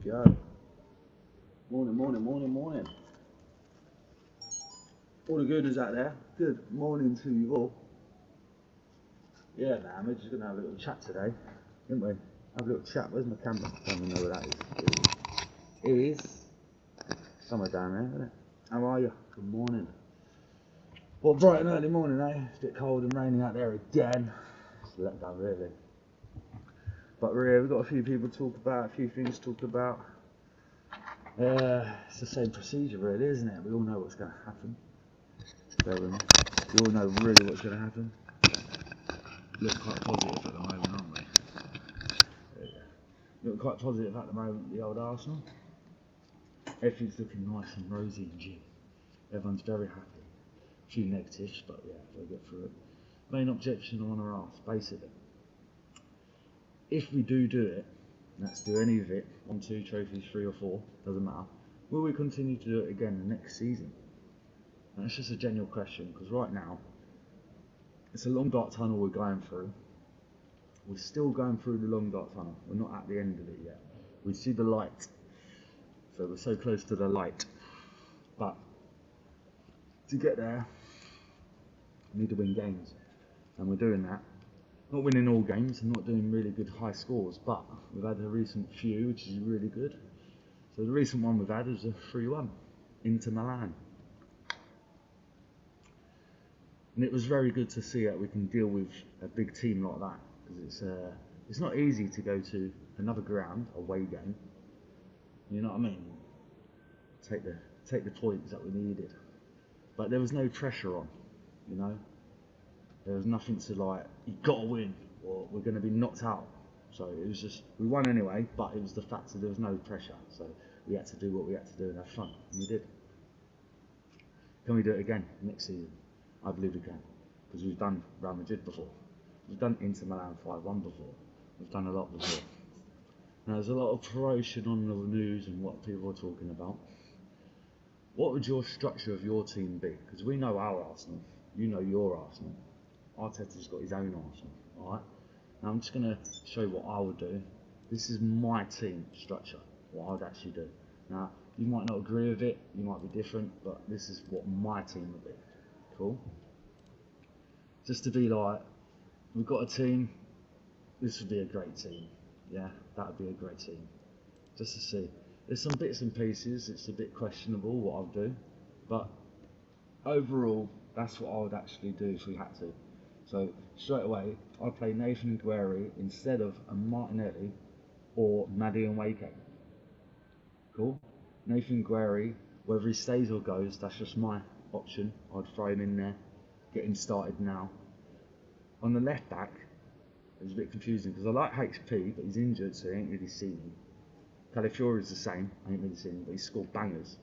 go. Morning, morning, morning, morning. All the gooders out there, good morning to you all. Yeah, man, we're just going to have a little chat today, didn't we? Have a little chat. Where's my camera? I don't even know where that is. Here it is. Somewhere down there, isn't it? How are you? Good morning. Well, bright and early morning, eh? It's a bit cold and raining out there again. It's a letdown, really. But we've got a few people to talk about, a few things to talk about. It's the same procedure, really, isn't it? We all know what's going to happen. We all know really what's going to happen. Look quite positive at the moment, aren't we? There you go. Look quite positive at the moment, the old Arsenal. Everything's looking nice and rosy and G. Everyone's very happy. A few negatives, but yeah, we'll get through it. Main objection I want to ask, basically. If we do it, let's do any of it, 1, 2 trophies, 3 or 4, doesn't matter, will we continue to do it again the next season? And that's just a genuine question, because right now, it's a long dark tunnel we're going through. We're still going through the long dark tunnel. We're not at the end of it yet. We see the light. So we're so close to the light. But to get there, we need to win games. And we're doing that. Not winning all games and not doing really good high scores, but we've had a recent few, which is really good. So the recent one we've had is a 3-1 into Milan. And it was very good to see that we can deal with a big team like that, because it's not easy to go to another ground, away game. You know what I mean? Take the points that we needed, but there was no pressure on. You know, there was nothing to like, you gotta win, or we're going to be knocked out. So it was just, we won anyway, but it was the fact that there was no pressure. So we had to do what we had to do and have fun, and we did. Can we do it again next season? I believe we can, because we've done Real Madrid before. We've done Inter Milan 5-1 before. We've done a lot before. Now there's a lot of promotion on the news and what people are talking about. What would your structure of your team be? Because we know our Arsenal, you know your Arsenal. Arteta's got his own Arsenal, alright? Now I'm just going to show you what I would do. This is my team structure, what I would actually do. Now, you might not agree with it, you might be different, but this is what my team would be. Cool? Just to be like, we've got a team, this would be a great team. Yeah, that would be a great team. Just to see. There's some bits and pieces, it's a bit questionable what I'll do, but overall, that's what I would actually do if we had to. So, straight away, I'd play Nathan Guerri instead of a Martinelli or Maddie and Wake. Cool? Nathan Guerri, whether he stays or goes, that's just my option. I'd throw him in there, get him started now. On the left back, it was a bit confusing because I like HP, but he's injured, so he ain't really seen him. Calafiori's the same, I ain't really seen him, but he's scored bangers.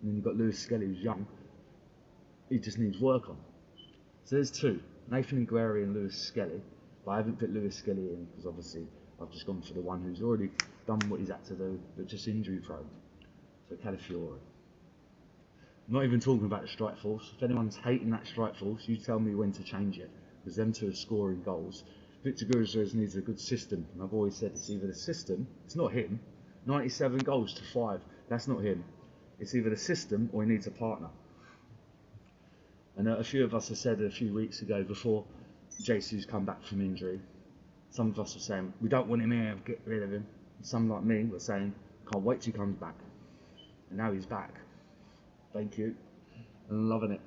And then you've got Lewis Skelly, who's young. He just needs work on. So there's two, Nathan Guerri and Lewis Skelly. But I haven't put Lewis Skelly in because obviously I've just gone for the one who's already done what he's had to do, but just injury prone. So Calafiori. I'm not even talking about the strike force. If anyone's hating that strike force, you tell me when to change it, because them two are scoring goals. Victor Gutierrez needs a good system, and I've always said it's either the system, it's not him. 97 goals to 5, that's not him. It's either the system or he needs a partner. And a few of us have said a few weeks ago, before Jesus come back from injury, some of us were saying, we don't want him here, get rid of him. And some like me were saying, can't wait till he comes back. And now he's back. Thank you. And I'm loving it.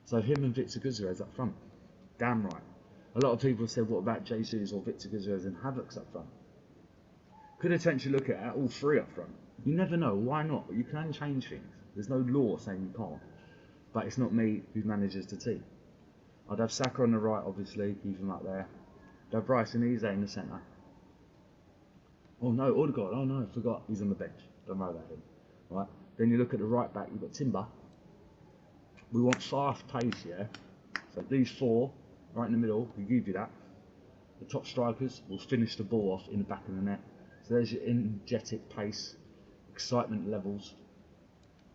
So him and Victor Gutierrez up front. Damn right. A lot of people said, what about Jesus or Victor Gutierrez and Havertz up front? Could potentially look at all three up front. You never know, why not? But you can change things. There's no law saying you can't. But it's not me who manages the team. I'd have Saka on the right, obviously, keep him up there. I'd have Bryson Eze in the centre. Oh no, Odegaard, oh no, I forgot, he's on the bench. Don't worry about him. Right? Then you look at the right back, you've got Timber. We want fast pace, yeah? So these four, right in the middle, we give you that. The top strikers will finish the ball off in the back of the net. So there's your energetic pace, excitement levels.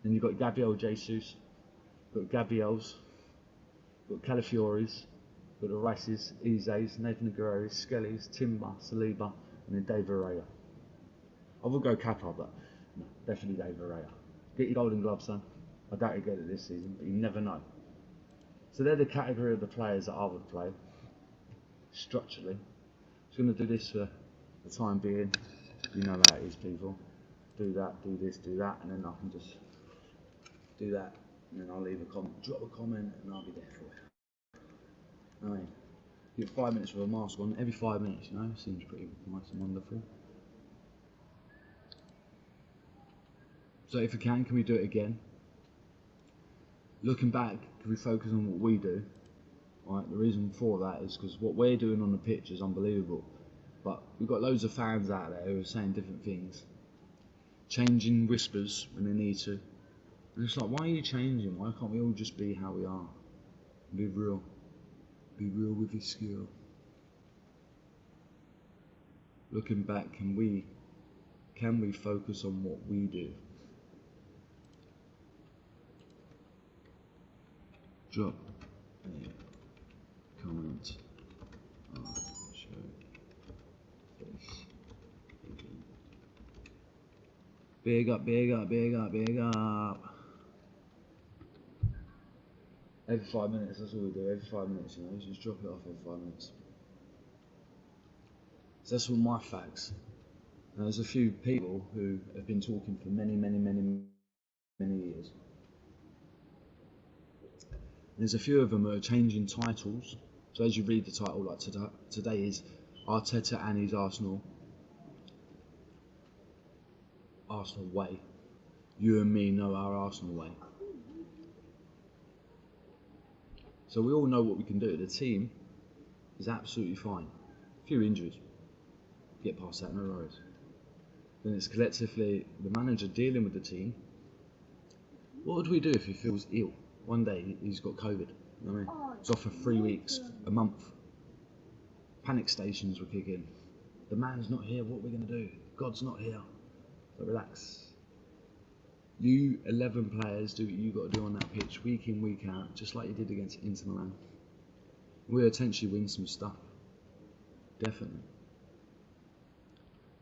Then you've got Gabriel Jesus, got Gabriel's, got Calafiori's, got the Rices, Eze's, Nathan Guerri's, Skelly's, Timber, Saliba, and then David Raya. I would go Kappa, but no, definitely David Raya. Get your Golden Glove, son. I doubt you get it this season, but you never know. So they're the category of the players that I would play structurally. Just going to do this for the time being. You know how it is, people. Do that, do this, do that, and then I can just do that, and then I'll leave a comment, drop a comment, and I'll be there for you. I mean, you get 5 minutes with a mask on every 5 minutes, you know, seems pretty nice and wonderful. So if we can we do it again? Looking back, can we focus on what we do? Right, the reason for that is because what we're doing on the pitch is unbelievable, but we've got loads of fans out there who are saying different things, changing whispers when they need to. And it's like, why are you changing? Why can't we all just be how we are? Be real. Be real with your skill. Looking back, can we focus on what we do? Drop a comment. Show this. Big up, big up, big up, big up. Every 5 minutes, that's all we do. Every 5 minutes, you know, you just drop it off every 5 minutes. So that's all my facts. Now, there's a few people who have been talking for many years. There's a few of them who are changing titles. So as you read the title, like today is Arteta and his Arsenal way. You and me know our Arsenal way. So we all know what we can do. The team is absolutely fine. A few injuries. Get past that, no worries. Then it's collectively the manager dealing with the team. What would we do if he feels ill? One day he's got COVID. You know what I mean? He's off for 3 weeks, a month. Panic stations will kick in. The man's not here, what are we going to do? God's not here. So relax. You 11 players do what you got to do on that pitch, week in, week out, just like you did against Inter Milan. We'll potentially win some stuff. Definitely.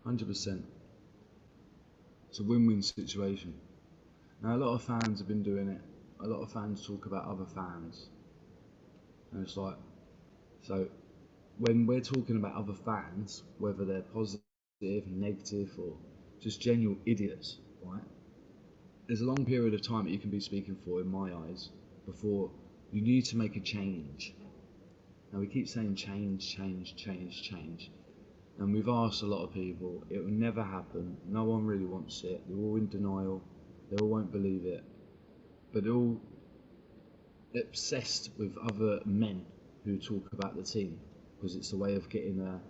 100%. It's a win-win situation. Now a lot of fans have been doing it. A lot of fans talk about other fans. And it's like, so when we're talking about other fans, whether they're positive, negative, or just genuine idiots, right? There's a long period of time that you can be speaking for, in my eyes, before you need to make a change. Now we keep saying change. And we've asked a lot of people, it will never happen, no one really wants it, they're all in denial, they all won't believe it. But they're all obsessed with other men who talk about the team, because it's a way of getting a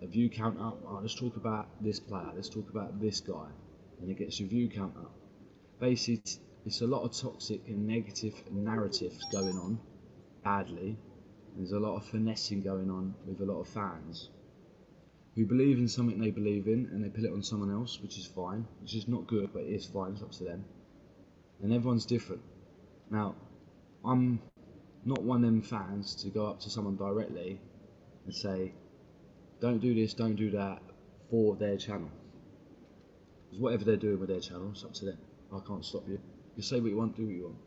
view count up. Oh, let's talk about this player, let's talk about this guy, and it gets your view count up. Basically, it's a lot of toxic and negative narratives going on, badly. There's a lot of finessing going on with a lot of fans who believe in something they believe in, and they put it on someone else, which is fine, which is not good, but it is fine, it's up to them. And everyone's different. Now, I'm not one of them fans to go up to someone directly and say, don't do this, don't do that, for their channel. Because whatever they're doing with their channel, it's up to them. I can't stop you. You say what you want, do what you want.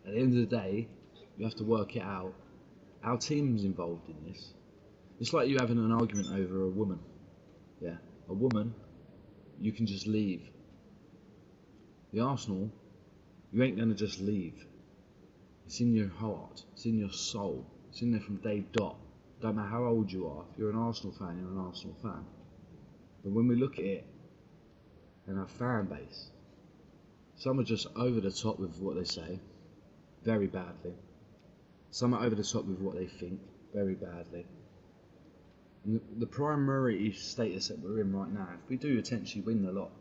At the end of the day, you have to work it out. Our team's involved in this. It's like you having an argument over a woman. Yeah, a woman, you can just leave. The Arsenal, you ain't gonna just leave. It's in your heart, it's in your soul, it's in there from day dot. Don't matter how old you are, if you're an Arsenal fan, you're an Arsenal fan. But when we look at it, and our fan base, some are just over the top with what they say, very badly. Some are over the top with what they think, very badly. And the primary status that we're in right now, if we do potentially win the lot,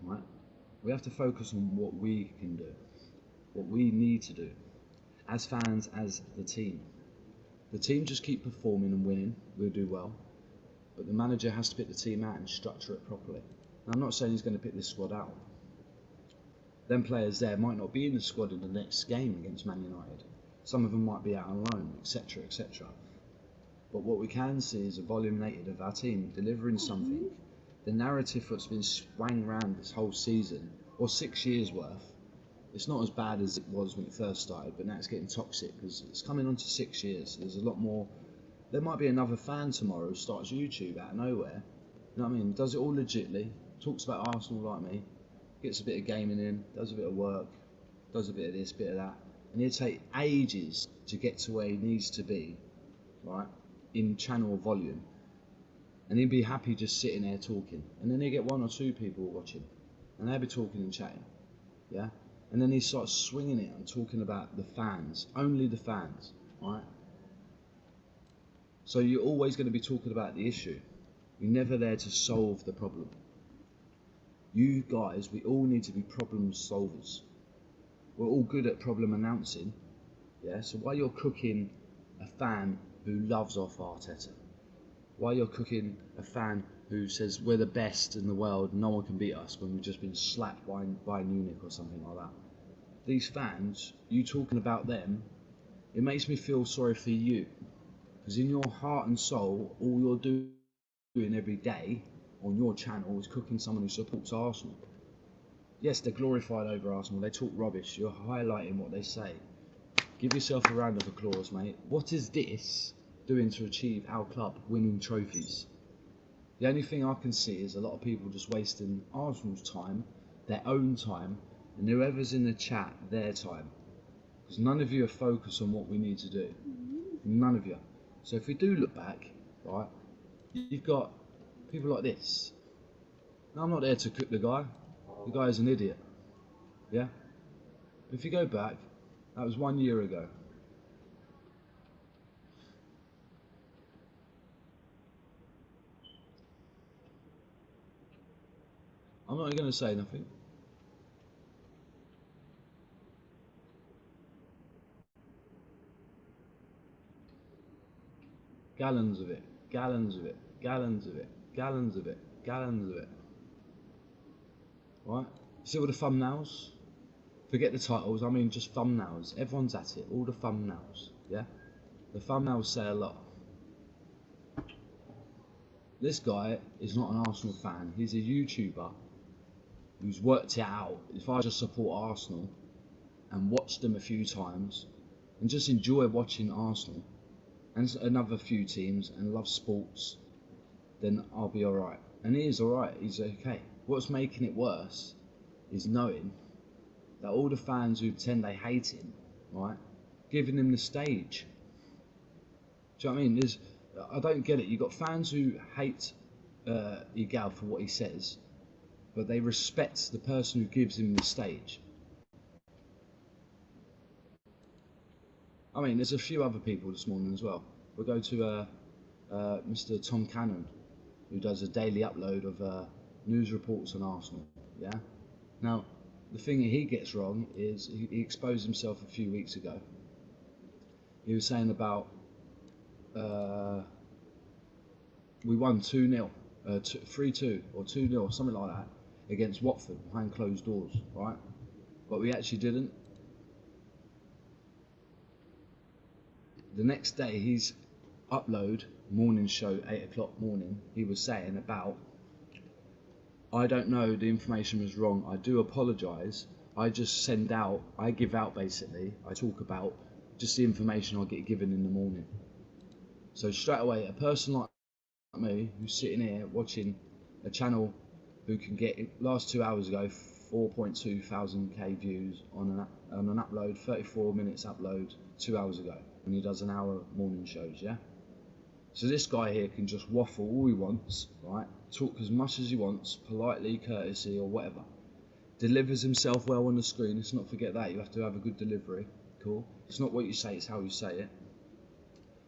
right? We have to focus on what we can do, what we need to do, as fans, as the team. The team just keep performing and winning, we'll do well. But the manager has to pick the team out and structure it properly. Now, I'm not saying he's going to pick this squad out. Them players there might not be in the squad in the next game against Man United. Some of them might be out on loan, etc, etc. But what we can see is a volume native of our team delivering something. The narrative that's been swung around this whole season, or 6 years worth, it's not as bad as it was when it first started, but now it's getting toxic because it's coming on to 6 years. There's a lot more. There might be another fan tomorrow who starts YouTube out of nowhere. You know what I mean? Does it all legitly, talks about Arsenal like me, gets a bit of gaming in, does a bit of work, does a bit of this, bit of that, and he'll take ages to get to where he needs to be, right, in channel volume, and he'll be happy just sitting there talking, and then he'll get 1 or 2 people watching, and they'll be talking and chatting, yeah, and then he starts swinging it and talking about the fans, only the fans, right? So you're always going to be talking about the issue. You're never there to solve the problem. You guys, we all need to be problem solvers. We're all good at problem announcing, yeah? So while you're cooking a fan who loves off Arteta, while you're cooking a fan who says we're the best in the world, no one can beat us when we've just been slapped by Munich or something like that. These fans, you talking about them, it makes me feel sorry for you. Because in your heart and soul, all you're doing every day on your channel is cooking someone who supports Arsenal. Yes, they're glorified over Arsenal, they talk rubbish, you're highlighting what they say. Give yourself a round of applause, mate. What is this doing to achieve our club winning trophies? The only thing I can see is a lot of people just wasting Arsenal's time, their own time, and whoever's in the chat, their time. Because none of you are focused on what we need to do. None of you. So if we do look back, right, you've got people like this. Now, I'm not there to cook the guy. The guy is an idiot. Yeah? If you go back, that was 1 year ago. I'm not going to say nothing. Gallons of it, gallons of it, gallons of it, gallons of it, gallons of it. Right? See all the thumbnails? Forget the titles, I mean just thumbnails. Everyone's at it, all the thumbnails. Yeah? The thumbnails say a lot. This guy is not an Arsenal fan, he's a YouTuber who's worked it out. If I just support Arsenal and watch them a few times and just enjoy watching Arsenal and another few teams and love sports, then I'll be alright. And he is alright, he's okay. What's making it worse is knowing that all the fans who pretend they hate him, right, giving him the stage. Do you know what I mean? I don't get it. You've got fans who hate Igal for what he says, but they respect the person who gives him the stage. I mean, there's a few other people this morning as well. We'll go to Mr. Tom Cannon, who does a daily upload of news reports on Arsenal. Yeah. Now, the thing that he gets wrong is he exposed himself a few weeks ago. He was saying about we won 2-0, 3-2 or 2-0, something like that, against Watford behind closed doors, right? But we actually didn't. The next day, he's upload morning show 8 o'clock morning. He was saying about, I don't know, the information was wrong. I do apologise. I just send out, I give out basically. I talk about just the information I get given in the morning. So straight away, a person like me who's sitting here watching a channel who can get last 2 hours ago 4.2 thousand K views on an upload, 34 minutes upload 2 hours ago, when he does an hour morning shows, yeah? So this guy here can just waffle all he wants, right? Talk as much as he wants, politely, courtesy or whatever. Delivers himself well on the screen. Let's not forget that. You have to have a good delivery. Cool. It's not what you say, it's how you say it.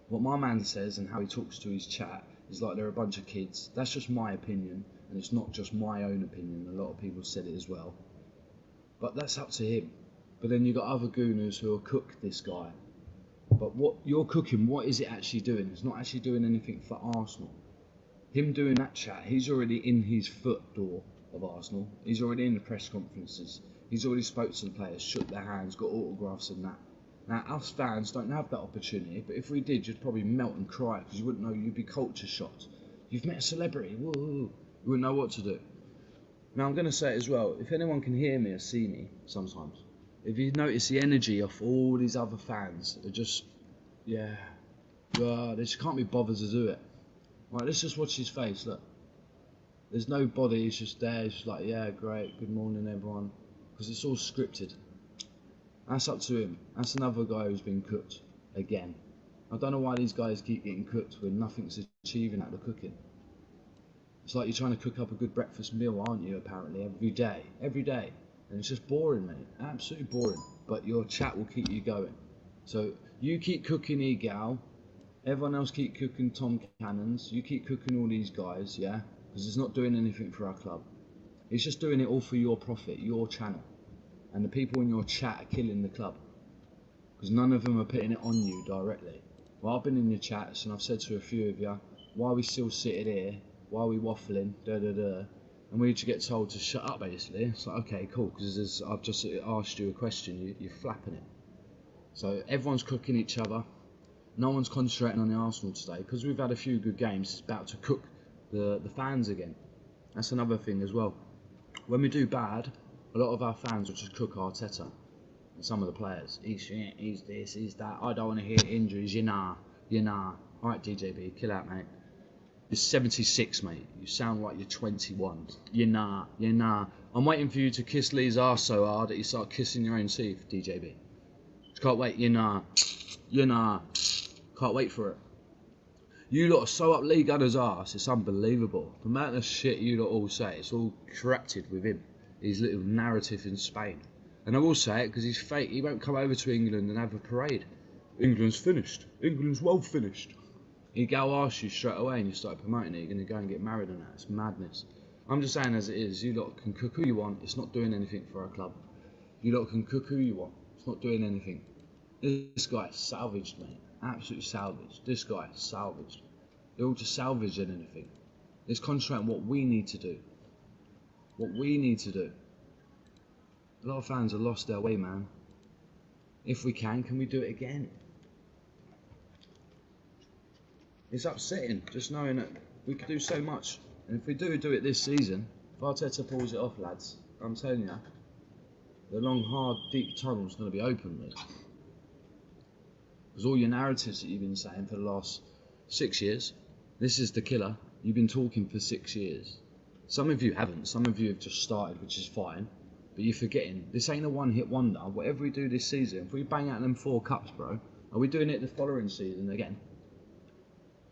What my man says and how he talks to his chat is like they're a bunch of kids. That's just my opinion, and it's not just my own opinion. A lot of people said it as well. But that's up to him. But then you've got other gooners who will cook this guy. But what you're cooking, what is it actually doing? It's not actually doing anything for Arsenal. Him doing that chat, he's already in his foot door of Arsenal. He's already in the press conferences. He's already spoke to the players, shook their hands, got autographs and that. Now, us fans don't have that opportunity, but if we did, you'd probably melt and cry because you wouldn't know, you'd be culture shocked. You've met a celebrity, woo, you wouldn't know what to do. Now, I'm going to say it as well, if anyone can hear me or see me sometimes, if you notice the energy of all these other fans, are just, they just can't be bothered to do it. Right, let's just watch his face, look. There's no body, he's just there, he's just like, yeah, great, good morning everyone. Because it's all scripted. That's up to him. That's another guy who's been cooked again. I don't know why these guys keep getting cooked when nothing's achieving out of the cooking. It's like you're trying to cook up a good breakfast meal, aren't you, apparently, every day. Every day. And it's just boring, mate. Absolutely boring. But your chat will keep you going. So you keep cooking Egal. Everyone else keep cooking Tom Cannons. You keep cooking all these guys, yeah? Because it's not doing anything for our club. It's just doing it all for your profit, your channel. And the people in your chat are killing the club. Because none of them are putting it on you directly. Well, I've been in your chats and I've said to a few of you, why are we still sitting here? Why are we waffling? And we just get told to shut up, basically. It's like, okay, cool, because I've just asked you a question, you're flapping it. So everyone's cooking each other. No one's concentrating on the Arsenal today. Because we've had a few good games, it's about to cook the fans again. That's another thing as well. When we do bad, a lot of our fans will just cook Arteta and some of the players. He's shit, he's this, he's that. I don't want to hear injuries, you nah. Alright, DJB, kill out, mate. You're 76, mate. You sound like you're 21. You nah. I'm waiting for you to kiss Lee's arse so hard that you start kissing your own teeth, DJB. Just can't wait, you nah. Can't wait for it. You lot are so up Lee Gunner's arse, it's unbelievable. The amount of shit you lot all say, it's all corrupted with him. His little narrative in Spain. And I will say it because he's fake. He won't come over to England and have a parade. England's finished. England's well finished. He'd go ask you straight away and you start promoting it, you're going to go and get married and that. It's madness. I'm just saying as it is, you lot can cook who you want, it's not doing anything for our club. You lot can cook who you want, it's not doing anything. This guy's salvaged, mate. Absolutely salvaged. This guy salvaged. They're all just salvaging anything. Let's concentrate on what we need to do. What we need to do. A lot of fans have lost their way, man. If we can we do it again? It's upsetting just knowing that we could do so much. And if we do it this season, if Arteta pulls it off, lads, I'm telling you, the long, hard, deep tunnel's going to be open, mate. Because all your narratives that you've been saying for the last 6 years, this is the killer, you've been talking for 6 years. Some of you haven't, some of you have just started, which is fine, but you're forgetting, this ain't a one-hit wonder. Whatever we do this season, if we bang out them 4 cups, bro, are we doing it the following season again?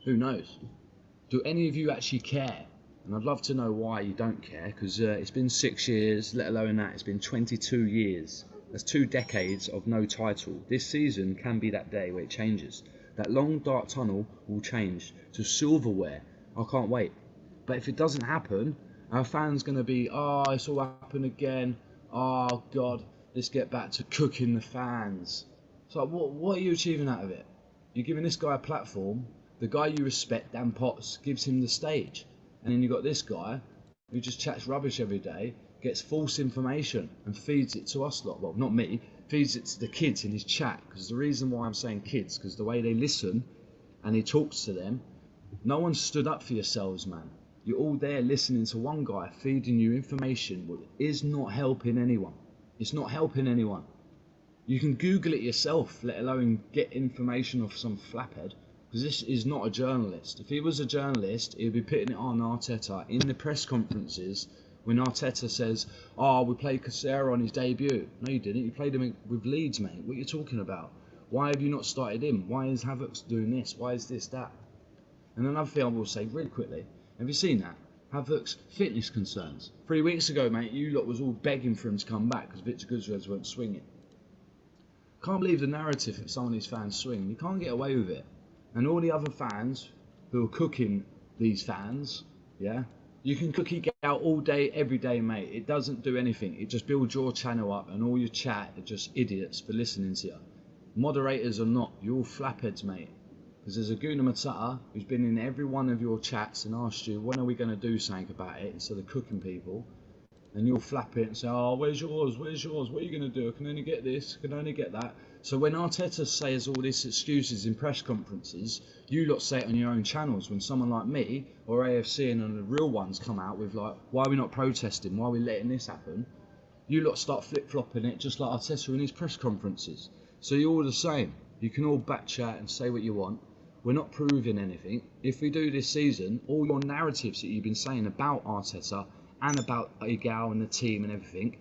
Who knows? Do any of you actually care? And I'd love to know why you don't care, because it's been 6 years, let alone that, it's been 22 years. That's 2 decades of no title. This season can be that day where it changes. That long dark tunnel will change to silverware. I can't wait. But if it doesn't happen, our fans going to be, oh, it's all happened again. Oh, God, let's get back to cooking the fans. So what are you achieving out of it? You're giving this guy a platform. The guy you respect, Dan Potts, gives him the stage. And then you've got this guy who just chats rubbish every day, gets false information and feeds it to us lot. Well, not me, feeds it to the kids in his chat. Because the reason why I'm saying kids, because the way they listen and he talks to them, no one stood up for yourselves, man. You're all there listening to one guy feeding you information that is not helping anyone. It's not helping anyone. You can Google it yourself, let alone get information off some flaphead. Because this is not a journalist. If he was a journalist, he'd be putting it on Arteta in the press conferences when Arteta says, oh, we played Casera on his debut. No, you didn't. You played him with Leeds, mate. What are you talking about? Why have you not started him? Why is Havertz doing this? Why is this, that? And another thing I will say really quickly, have you seen that? Havertz fitness concerns. 3 weeks ago, mate, you lot was all begging for him to come back because Victor Guzrez weren't swinging. Can't believe the narrative that some of these fans swing. You can't get away with it. And all the other fans who are cooking these fans, yeah, you can cookie get out all day, every day, mate. It doesn't do anything. It just builds your channel up and all your chat are just idiots for listening to you. Moderators are not. You're all flapheads, mate. Because there's a Guna Matata who's been in every one of your chats and asked you, when are we going to do something about it instead of cooking people? and you'll flap it and say, oh, where's yours, what are you going to do, I can only get this, I can only get that. So when Arteta says all these excuses in press conferences, you lot say it on your own channels. When someone like me or AFC and the real ones come out with like, why are we not protesting, why are we letting this happen, you lot start flip-flopping it just like Arteta in his press conferences. So you're all the same. You can all back chat and say what you want. We're not proving anything. If we do this season, all your narratives that you've been saying about Arteta and about Igal and the team and everything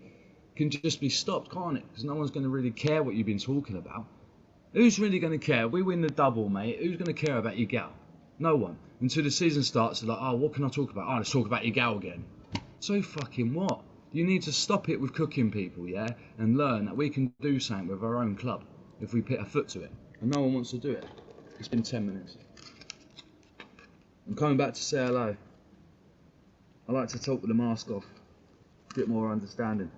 can just be stopped, can't it? Because no one's going to really care what you've been talking about. Who's really going to care? We win the double, mate. Who's going to care about Igal? No one. Until the season starts, they're like, oh, what can I talk about? Oh, let's talk about Igal again. So fucking what? You need to stop it with cooking people, yeah? And learn that we can do something with our own club if we put a foot to it. And no one wants to do it. It's been 10 minutes. I'm coming back to say hello. I like to talk with the mask off. A bit more understanding.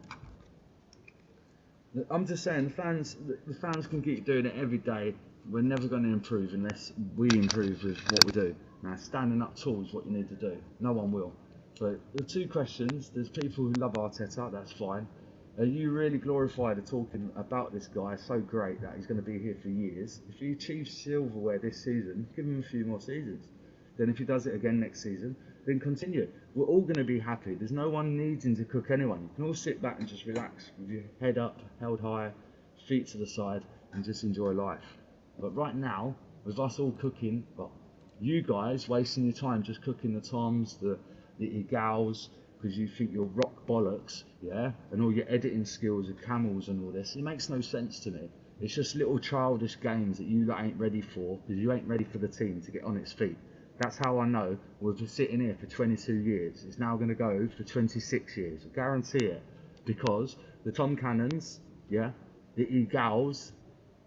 I'm just saying, the fans can keep doing it every day. We're never going to improve unless we improve with what we do. Now, standing up tall is what you need to do. No one will. So, the two questions. There's people who love Arteta, that's fine. Are you really glorified at talking about this guy so great that he's going to be here for years? If he achieves silverware this season, give him a few more seasons. Then if he does it again next season, then continue. We're all going to be happy. There's no one needing to cook anyone. You can all sit back and just relax with your head up, held high, feet to the side, and just enjoy life. But right now, with us all cooking, well, you guys wasting your time just cooking the Toms, the Igals, because you think you're rock bollocks, yeah, and all your editing skills of camels and all this, it makes no sense to me. It's just little childish games that you ain't ready for, because you ain't ready for the team to get on its feet. That's how I know we're just sitting here for 22 years. It's now going to go for 26 years. I guarantee it. Because the Tom Cannons, yeah, the Egals,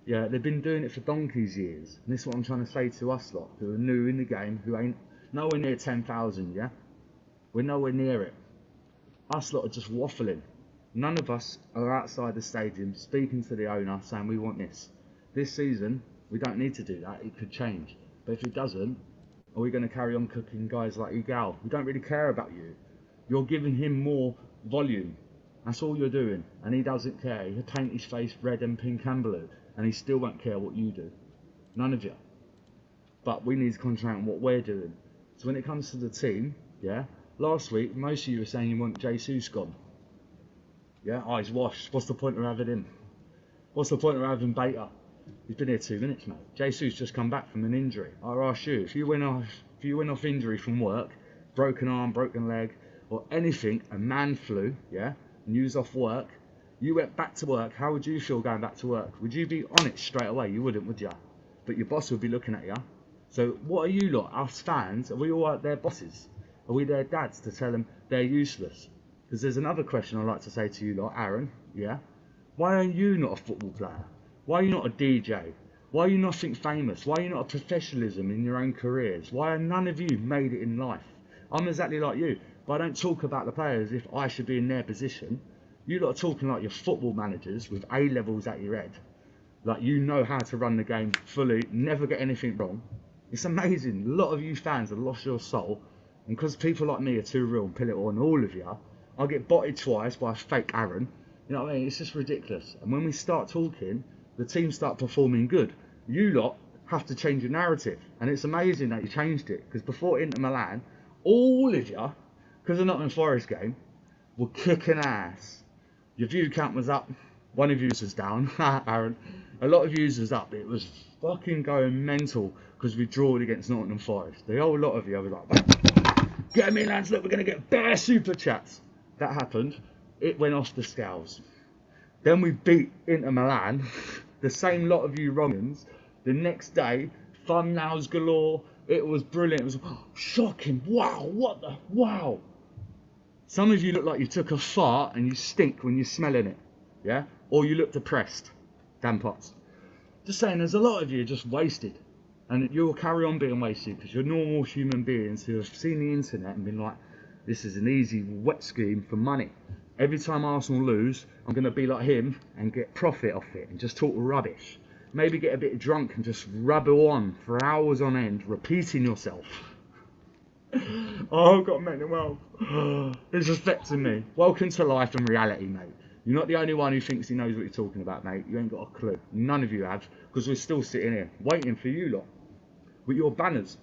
yeah, they've been doing it for donkey's years. And this is what I'm trying to say to us lot, who are new in the game, who ain't nowhere near 10,000, yeah? We're nowhere near it. Us lot are just waffling. None of us are outside the stadium speaking to the owner saying we want this. This season, we don't need to do that. It could change. But if it doesn't, are we going to carry on cooking guys like Igal? We don't really care about you. You're giving him more volume. That's all you're doing. And he doesn't care. He'll paint his face red and pink and blue. And he still won't care what you do. None of you. But we need to concentrate on what we're doing. So when it comes to the team, yeah, last week, most of you were saying you want Jesus gone. Yeah, oh, he's washed. What's the point of having him? What's the point of having Beta? He's been here 2 minutes, mate. Jesus just come back from an injury. I ask you, if you went off injury from work, broken arm, broken leg, or anything, a man flu, yeah, and you was off work, you went back to work, how would you feel going back to work? Would you be on it straight away? You wouldn't, would you? But your boss would be looking at you. So what are you lot, us fans? Are we all their bosses? Are we their dads to tell them they're useless? Because there's another question I'd like to say to you lot, Aaron, yeah? Why are you not a football player? Why are you not a DJ? Why are you nothing famous? Why are you not a professionalism in your own careers? Why are none of you made it in life? I'm exactly like you, but I don't talk about the players if I should be in their position. You lot are talking like you're football managers with A levels at your head. Like you know how to run the game fully, never get anything wrong. It's amazing. A lot of you fans have lost your soul. And because people like me are too real and pill it on all of you, I'll get botted twice by a fake Aaron. You know what I mean? It's just ridiculous. And when we start talking, the team start performing good. You lot have to change your narrative. And it's amazing that you changed it. Because before Inter Milan, all of you, because of the Nottingham Forest game, were kicking ass. Your view count was up. One of you was down. Aaron. A lot of you was up. It was fucking going mental because we drawed against Nottingham Forest. The whole lot of you were like, get me lads, look, we're going to get bare super chats. That happened. It went off the scales. Then we beat Inter Milan. The same lot of you wrongins. The next day, thumbnails galore. It was brilliant. It was shocking. Wow, what the? Wow. Some of you look like you took a fart and you stink when you're smelling it. Yeah? Or you look depressed. Damn pots. Just saying, there's a lot of you just wasted. And you'll carry on being wasted because you're normal human beings who have seen the internet and been like, this is an easy wet scheme for money. Every time Arsenal lose, I'm going to be like him and get profit off it and just talk rubbish. Maybe get a bit drunk and just rubble on for hours on end, repeating yourself. Oh, I've got mental health. It's affecting me. Welcome to life and reality, mate. You're not the only one who thinks he knows what you're talking about, mate. You ain't got a clue. None of you have, because we're still sitting here waiting for you lot with your banners.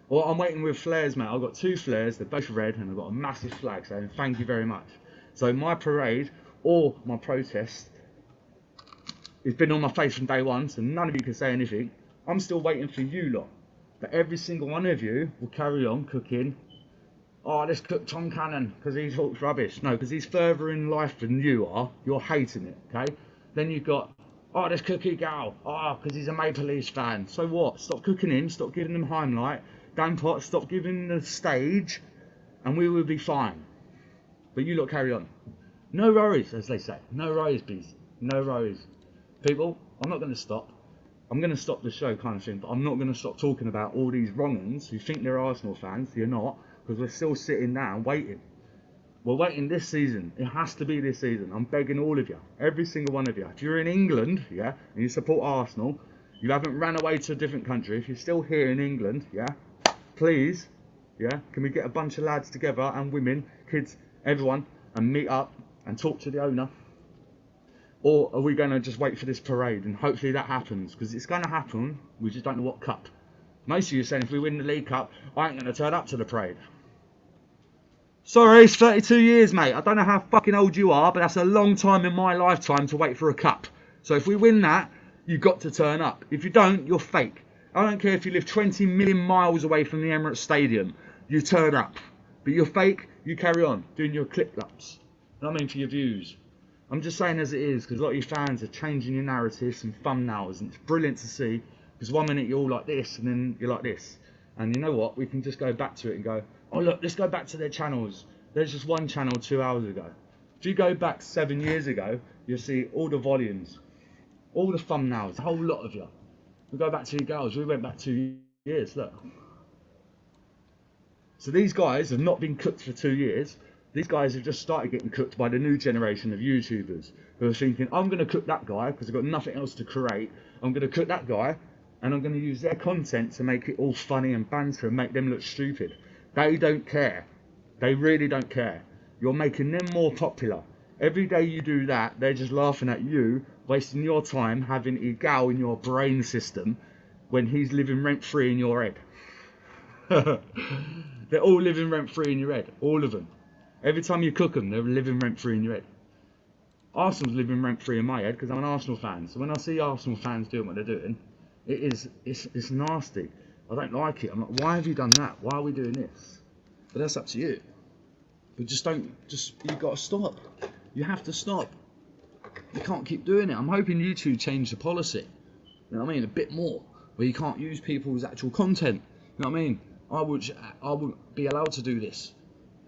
Well, I'm waiting with flares, mate. I've got 2 flares. They're both red, and I've got a massive flag saying thank you very much. So my parade or my protest, it's been on my face from day one, so none of you can say anything. I'm still waiting for you lot. But every single one of you will carry on cooking. Oh, let's cook Tom Cannon because he talks rubbish. No, because he's further in life than you are. You're hating it, okay? Then you've got, oh, let's cook Gal. Oh, because he's a Maple Leafs fan. So what? Stop cooking him. Stop giving him Heimlight. Dan Pot, stop giving him the stage, and we will be fine. But you lot carry on. No worries, as they say. No worries, bees. No worries. People, I'm not going to stop. I'm going to stop the show kind of thing, but I'm not going to stop talking about all these wrong-uns who think they're Arsenal fans. You're not, because we're still sitting down waiting. We're waiting this season. It has to be this season. I'm begging all of you, every single one of you. If you're in England, yeah, and you support Arsenal, you haven't ran away to a different country, if you're still here in England, yeah, please, yeah, can we get a bunch of lads together and women, kids, everyone, and meet up and talk to the owner? Or are we going to just wait for this parade and hopefully that happens? Because it's going to happen, we just don't know what cup. Most of you are saying if we win the League Cup, I ain't going to turn up to the parade. Sorry, it's 32 years, mate. I don't know how fucking old you are, but that's a long time in my lifetime to wait for a cup. So if we win that, you've got to turn up. If you don't, you're fake. I don't care if you live 20 million miles away from the Emirates Stadium, you turn up. But you're fake, you carry on doing your clip-ups. You know what I mean, for your views. I'm just saying as it is, because a lot of you fans are changing your narratives and thumbnails, and it's brilliant to see, because 1 minute you're all like this, and then you're like this. And you know what, we can just go back to it and go, oh look, let's go back to their channels. There's just one channel 2 hours ago. If you go back 7 years ago, you'll see all the volumes, all the thumbnails, a whole lot of you. We go back to your girls, we went back 2 years, look. So these guys have not been cooked for 2 years. These guys have just started getting cooked by the new generation of YouTubers who are thinking, I'm going to cook that guy because I've got nothing else to create. I'm going to cook that guy and I'm going to use their content to make it all funny and banter and make them look stupid. They don't care. They really don't care. You're making them more popular. Every day you do that, they're just laughing at you, wasting your time having Egal in your brain system when he's living rent-free in your head. They're all living rent-free in your head, all of them. Every time you cook them, they're living rent-free in your head. Arsenal's living rent-free in my head because I'm an Arsenal fan. So when I see Arsenal fans doing what they're doing, it's nasty. I don't like it. I'm like, why have you done that? Why are we doing this? But that's up to you. But you got to stop. You have to stop. You can't keep doing it. I'm hoping YouTube change the policy. You know what I mean? A bit more, where you can't use people's actual content. You know what I mean? I would be allowed to do this.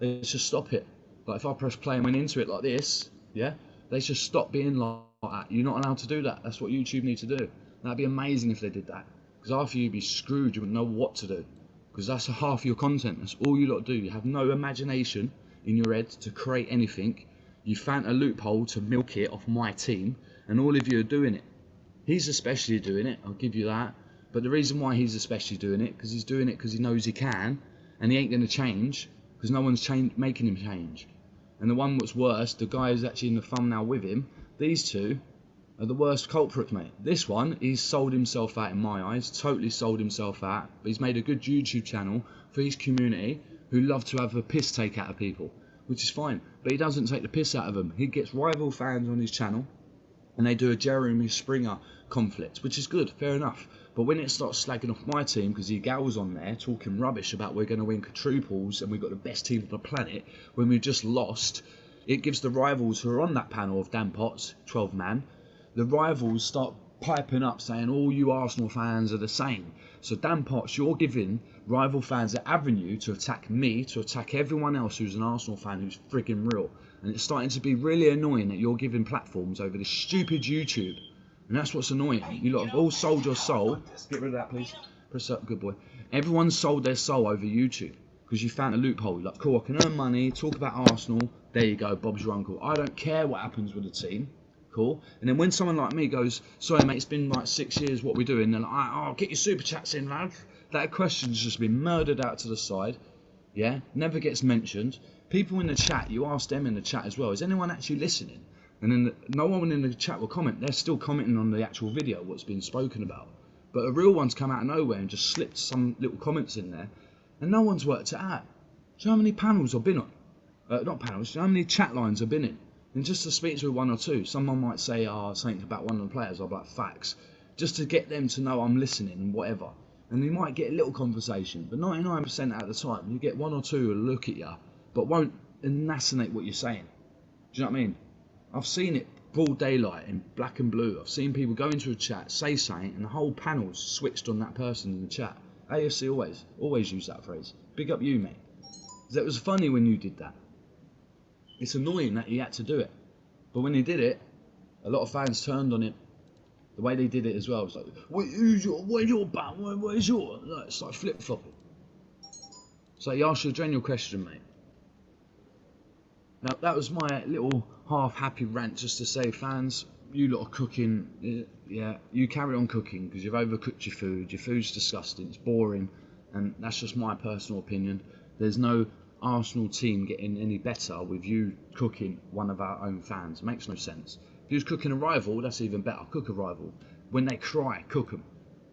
Let's just stop it. Like if I press play and went into it like this, yeah, let's just stop being like that. You're not allowed to do that. That's what YouTube needs to do. That'd be amazing if they did that. Because after you'd be screwed, you wouldn't know what to do. Because that's half your content. That's all you lot do. You have no imagination in your head to create anything. You found a loophole to milk it off my team, and all of you are doing it. He's especially doing it, I'll give you that. But the reason why he's especially doing it, because he's doing it because he knows he can, and he ain't going to change, because no one's making him change. And the one what's worse, the guy who's actually in the thumbnail with him, these two are the worst culprits, mate. This one, he's sold himself out in my eyes, totally sold himself out, but he's made a good YouTube channel for his community who love to have a piss take out of people, which is fine, but he doesn't take the piss out of them. He gets rival fans on his channel, and they do a Jeremy Springer conflict, which is good, fair enough. But when it starts slagging off my team, because Egal's on there talking rubbish about we're going to win quadruples and we've got the best team on the planet, when we've just lost, it gives the rivals who are on that panel of Dan Potts, 12 man, the rivals start piping up saying all you Arsenal fans are the same. So Dan Potts, you're giving rival fans an avenue to attack me, to attack everyone else who's an Arsenal fan who's frigging real. And it's starting to be really annoying that you're giving platforms over this stupid YouTube. And that's what's annoying. You lot have all sold your soul. Get rid of that, please. Press up, good boy. Everyone's sold their soul over YouTube because you found a loophole. You're like, cool, I can earn money, talk about Arsenal. There you go, Bob's your uncle. I don't care what happens with the team. Cool. And then when someone like me goes, sorry mate, it's been like 6 years, what we're doing, they're like, oh, get your super chats in, lad. That question's just been murdered out to the side. yeah, never gets mentioned. People in the chat, you ask them in the chat as well, is anyone actually listening? And then no one in the chat will comment. They're still commenting on the actual video, what's been spoken about. But a real one's come out of nowhere and just slipped some little comments in there, and no one's worked it out. Do you know how many panels I've been on? Not panels, do you know how many chat lines I've been in? And just to speak to one or two, someone might say something about one of the players, I'll be like, facts. Just to get them to know I'm listening and whatever. And you might get a little conversation, but 99% at the time, you get one or two who look at you, but won't enunciate what you're saying. Do you know what I mean? I've seen it broad daylight in black and blue. I've seen people go into a chat, say something, and the whole panel's switched on that person in the chat. AFC always use that phrase. Big up you, mate. It was funny when you did that. It's annoying that you had to do it. But when he did it, a lot of fans turned on it. The way they did it as well, was like, where's your bat? Where's your? Like, it's like flip-flopping. So you asked your general question, mate. Now, that was my little half-happy rant just to say, fans, you lot are cooking. Yeah, you carry on cooking because you've overcooked your food. Your food's disgusting. It's boring. And that's just my personal opinion. There's no Arsenal team getting any better with you cooking one of our own fans. It makes no sense. If you was cooking a rival, that's even better. Cook a rival. When they cry, cook them.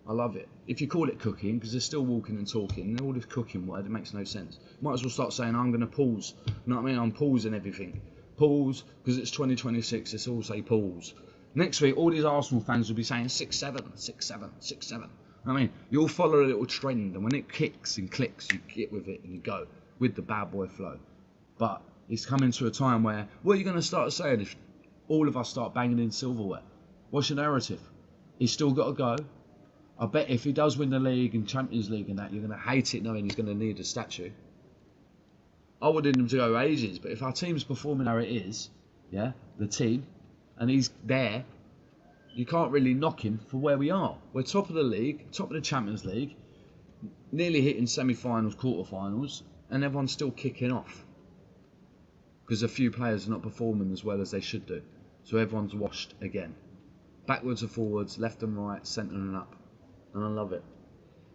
I love it. If you call it cooking, because they're still walking and talking, and all this cooking word, it makes no sense. Might as well start saying, I'm going to pause. You know what I mean? I'm pausing everything. Pause, because it's 2026, let's all say pause. Next week, all these Arsenal fans will be saying 6-7, 6-7, 6-7. I mean, you'll follow a little trend, and when it kicks and clicks, you get with it and you go with the bad boy flow. But it's coming to a time where, what are you going to start saying if all of us start banging in silverware? What's your narrative? He's still got to go. I bet if he does win the league and Champions League and that, you're going to hate it knowing he's going to need a statue. I wanted him to go ages, but if our team's performing how it is, yeah, the team, and he's there, you can't really knock him for where we are. We're top of the league, top of the Champions League, nearly hitting semi-finals, quarter-finals, and everyone's still kicking off. Because a few players are not performing as well as they should do. So everyone's washed again. Backwards and forwards, left and right, centre and up. And I love it.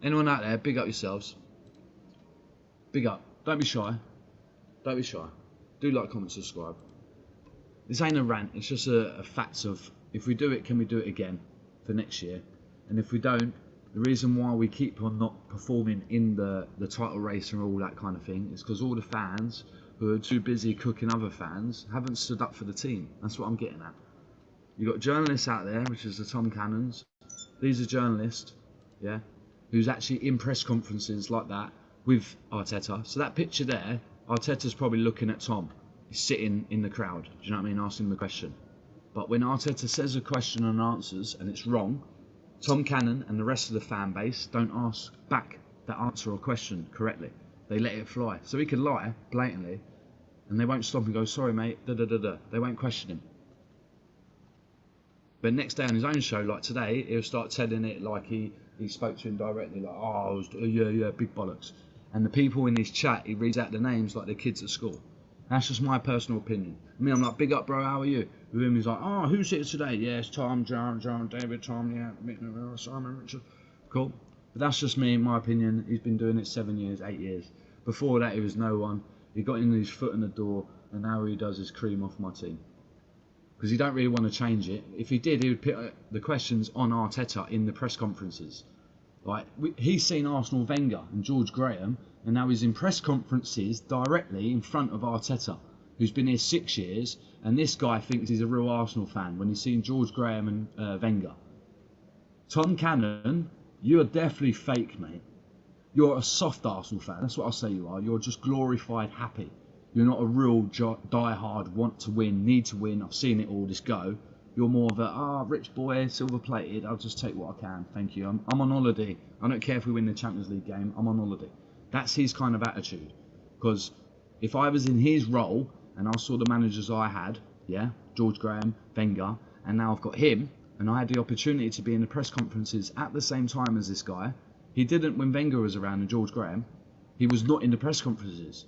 Anyone out there, big up yourselves. Big up. Don't be shy. Don't be shy. Do like, comment, subscribe. This ain't a rant, it's just a fact of, if we do it, can we do it again for next year? And if we don't, the reason why we keep on not performing in the title race and all that kind of thing is because all the fans who are too busy cooking other fans haven't stood up for the team. That's what I'm getting at. You've got journalists out there, which is the Tom Cannons. These are journalists, yeah, who's actually in press conferences like that with Arteta. So that picture there, Arteta's probably looking at Tom. He's sitting in the crowd, do you know what I mean, asking the question. But when Arteta says a question and answers and it's wrong, Tom Cannon and the rest of the fan base don't ask back that answer or question correctly. They let it fly. So he could lie blatantly and they won't stop and go, sorry mate, da-da-da-da. They won't question him. But next day on his own show, like today, he'll start telling it like he spoke to him directly, like, oh, yeah, big bollocks. And the people in his chat, he reads out the names like the kids at school. That's just my personal opinion. I mean, I'm like, big up, bro, how are you? With him, he's like, oh, who's here today? Yes, Tom, John, David, Tom, yeah, Simon, Richard. Cool. But that's just me, my opinion. He's been doing it 7 years, 8 years. Before that, he was no one. He got in his foot in the door, and now all he does is cream off my team. Because he don't really want to change it. If he did, he would put the questions on Arteta in the press conferences. Like, he's seen Arsenal Wenger and George Graham, and now he's in press conferences directly in front of Arteta, who's been here 6 years, and this guy thinks he's a real Arsenal fan when he's seen George Graham and Wenger. Tom Cannon, you're definitely fake, mate. You're a soft Arsenal fan, that's what I'll say you are. You're just glorified happy. You're not a real die-hard, want to win, need to win, I've seen it all, just go. You're more of a, rich boy, silver-plated, I'll just take what I can, thank you. I'm on holiday. I don't care if we win the Champions League game, I'm on holiday. That's his kind of attitude. Because if I was in his role, and I saw the managers I had, yeah, George Graham, Wenger, and now I've got him, and I had the opportunity to be in the press conferences at the same time as this guy. He didn't when Wenger was around and George Graham. He was not in the press conferences.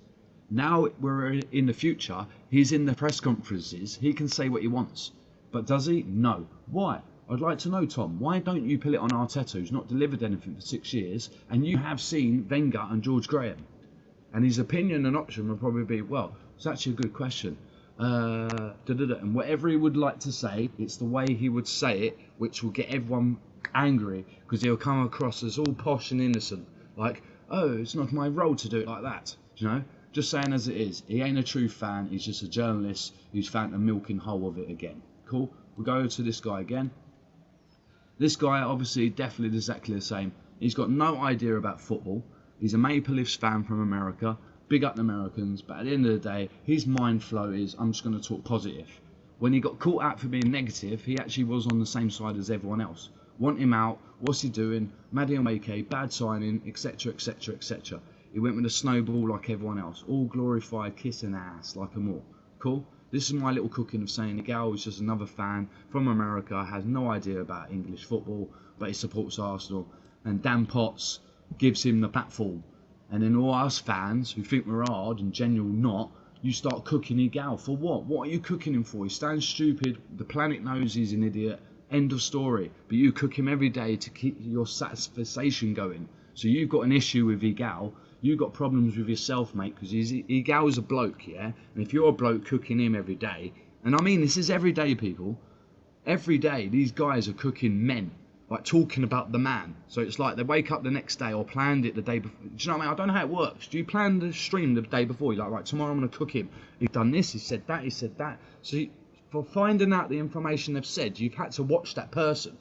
Now we're in the future, he's in the press conferences, he can say what he wants. But does he? No. Why? I'd like to know, Tom, why don't you put it on Arteta, who's not delivered anything for 6 years, and you have seen Wenger and George Graham? And his opinion and option would probably be, well, it's actually a good question. And whatever he would like to say, it's the way he would say it, which will get everyone angry, because he'll come across as all posh and innocent. Like, oh, it's not my role to do it like that. You know? Just saying as it is. He ain't a true fan. He's just a journalist who's found the milking hole of it again. Cool? We'll go to this guy again. This guy, obviously, definitely exactly the same. He's got no idea about football. He's a Maple Leafs fan from America. Big up the Americans. But at the end of the day, his mind flow is, I'm just going to talk positive. When he got caught out for being negative, he actually was on the same side as everyone else. Want him out. What's he doing? Maddie Omake, bad signing, etc, etc, etc. He went with a snowball like everyone else. All glorified, kissing ass like them all. Cool? This is my little cooking of saying the gal is just another fan from America, has no idea about English football, but he supports Arsenal. And Dan Potts gives him the platform. And then all us fans who think we're hard and general not, you start cooking your gal. For what? What are you cooking him for? He stands stupid. The planet knows he's an idiot. End of story. But you cook him every day to keep your satisfaction going. So you've got an issue with your gal. You've got problems with yourself, mate, because Gal's a bloke, yeah? And if you're a bloke cooking him every day, and I mean, this is every day, people. Every day, these guys are cooking men, like talking about the man. So it's like they wake up the next day or planned it the day before. Do you know what I mean? I don't know how it works. Do you plan the stream the day before? You're like, right, tomorrow I'm going to cook him. He's done this, he said that, he said that. So for finding out the information they've said, you've had to watch that person.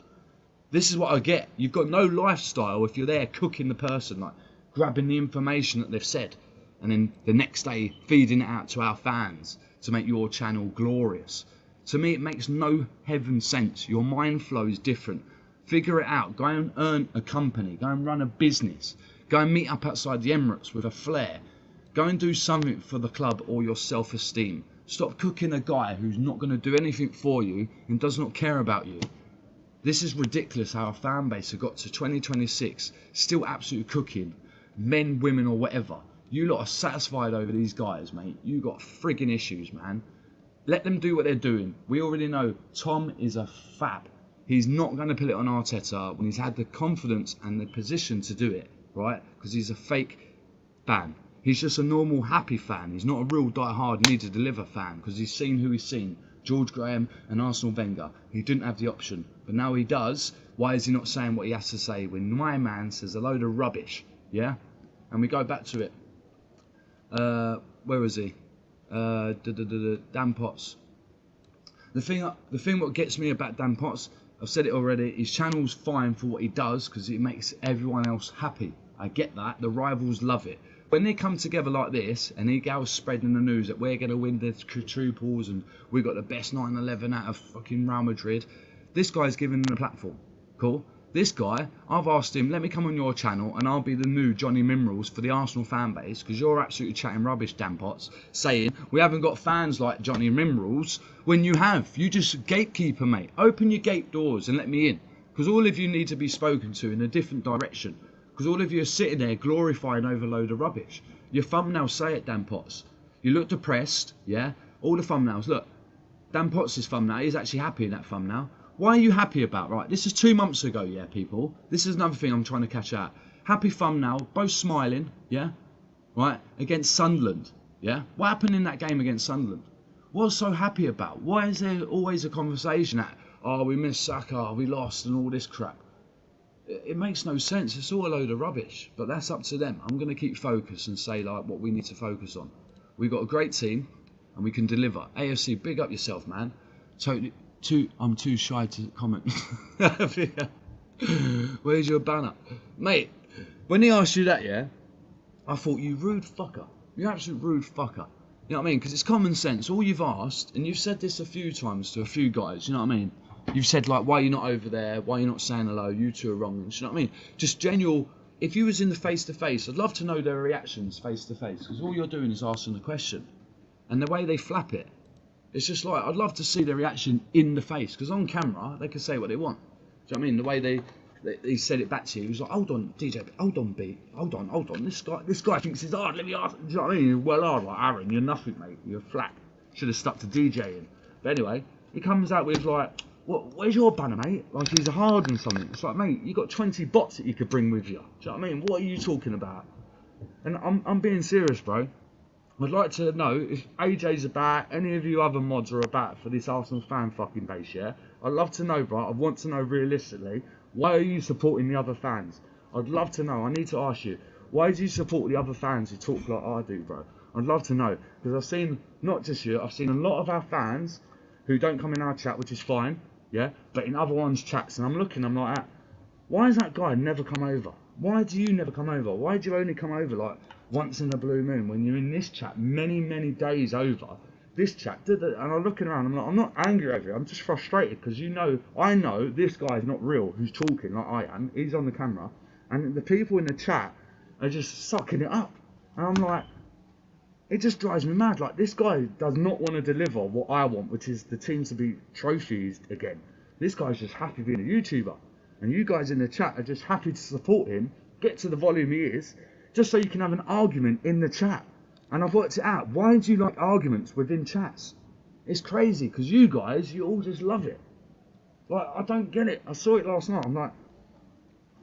This is what I get. You've got no lifestyle if you're there cooking the person, like grabbing the information that they've said, and then the next day feeding it out to our fans to make your channel glorious. To me, it makes no heaven sense. Your mind flow is different. Figure it out. Go and earn a company. Go and run a business. Go and meet up outside the Emirates with a flair. Go and do something for the club or your self-esteem. Stop cooking a guy who's not going to do anything for you and does not care about you. This is ridiculous how our fan base have got to 2026 still absolutely cooking. Men, women or whatever. You lot are satisfied over these guys, mate. You got frigging issues, man. Let them do what they're doing. We already know Tom is a fab. He's not going to put it on Arteta when he's had the confidence and the position to do it, right? Because he's a fake fan. He's just a normal happy fan. He's not a real die-hard need to deliver fan because he's seen who he's seen. George Graham and Arsenal Wenger. He didn't have the option. But now he does. Why is he not saying what he has to say when my man says a load of rubbish? Yeah? And we go back to it. Where is he? Dan Potts. The thing what gets me about Dan Potts, I've said it already, his channel's fine for what he does because it makes everyone else happy. I get that. The rivals love it. When they come together like this and he goes spreading the news that we're going to win the quadruples and we got the best 9/11 out of fucking Real Madrid, this guy's giving them a platform. Cool? This guy, I've asked him, let me come on your channel and I'll be the new Johnny Minerals for the Arsenal fan base because you're absolutely chatting rubbish, Dan Potts, saying we haven't got fans like Johnny Minerals when you have. You just gatekeeper, mate. Open your gate doors and let me in because all of you need to be spoken to in a different direction because all of you are sitting there glorifying over a load of rubbish. Your thumbnails say it, Dan Potts. You look depressed, yeah? All the thumbnails, look. Dan Potts' thumbnail, he's actually happy in that thumbnail. Why are you happy about? Right, this is 2 months ago, yeah, people. This is another thing I'm trying to catch out. Happy thumbnail, both smiling, yeah? Right, against Sunderland, yeah? What happened in that game against Sunderland? What was so happy about? Why is there always a conversation at, oh, we missed Saka, we lost, and all this crap? It makes no sense. It's all a load of rubbish. But that's up to them. I'm going to keep focused and say, like, what we need to focus on. We've got a great team, and we can deliver. AFC, big up yourself, man. Totally. I'm too shy to comment. Where's your banner? Mate, when he asked you that, yeah, I thought, you rude fucker. You absolute rude fucker. You know what I mean? Because it's common sense. All you've asked, and you've said this a few times to a few guys, you know what I mean? You've said, like, why are you not over there? Why are you not saying hello? You two are wrong. You know what I mean? Just general, if you was in the face-to-face, I'd love to know their reactions face-to-face. Because all you're doing is asking the question. And the way they flap it, it's just like, I'd love to see their reaction in the face. Because on camera, they can say what they want. Do you know what I mean? The way they said it back to you, he was like, hold on, DJ, hold on, B, hold on. This guy thinks he's hard, let me ask. Do you know what I mean? You're well hard, like, Aaron, you're nothing, mate. You're flat. Should have stuck to DJing. But anyway, he comes out with like, where's your banner, mate? Like he's hard and something. It's like, mate, you got 20 bots that you could bring with you. Do you know what I mean? What are you talking about? And I'm being serious, bro. I'd like to know if AJ's about, any of you other mods are about for this Arsenal fan fucking base, yeah? I'd love to know, bro. I want to know realistically, why are you supporting the other fans? I'd love to know. I need to ask you, why do you support the other fans who talk like I do, bro? I'd love to know, because I've seen, not just you, I've seen a lot of our fans who don't come in our chat, which is fine, yeah? But in other ones' chats, and I'm looking, I'm like, why has that guy never come over? Why do you never come over? Why do you only come over like once in a blue moon when you're in this chat many days over? This chat, and I'm looking around, I'm like, I'm not angry over it, I'm just frustrated because I know this guy's not real who's talking like I am. He's on the camera, and the people in the chat are just sucking it up. And I'm like, it just drives me mad. Like, this guy does not want to deliver what I want, which is the team to be trophies again. This guy's just happy being a YouTuber. And you guys in the chat are just happy to support him, get to the volume he is, just so you can have an argument in the chat. And I've worked it out. Why do you like arguments within chats? It's crazy, because you guys, you all just love it. Like, I don't get it. I saw it last night. I'm like,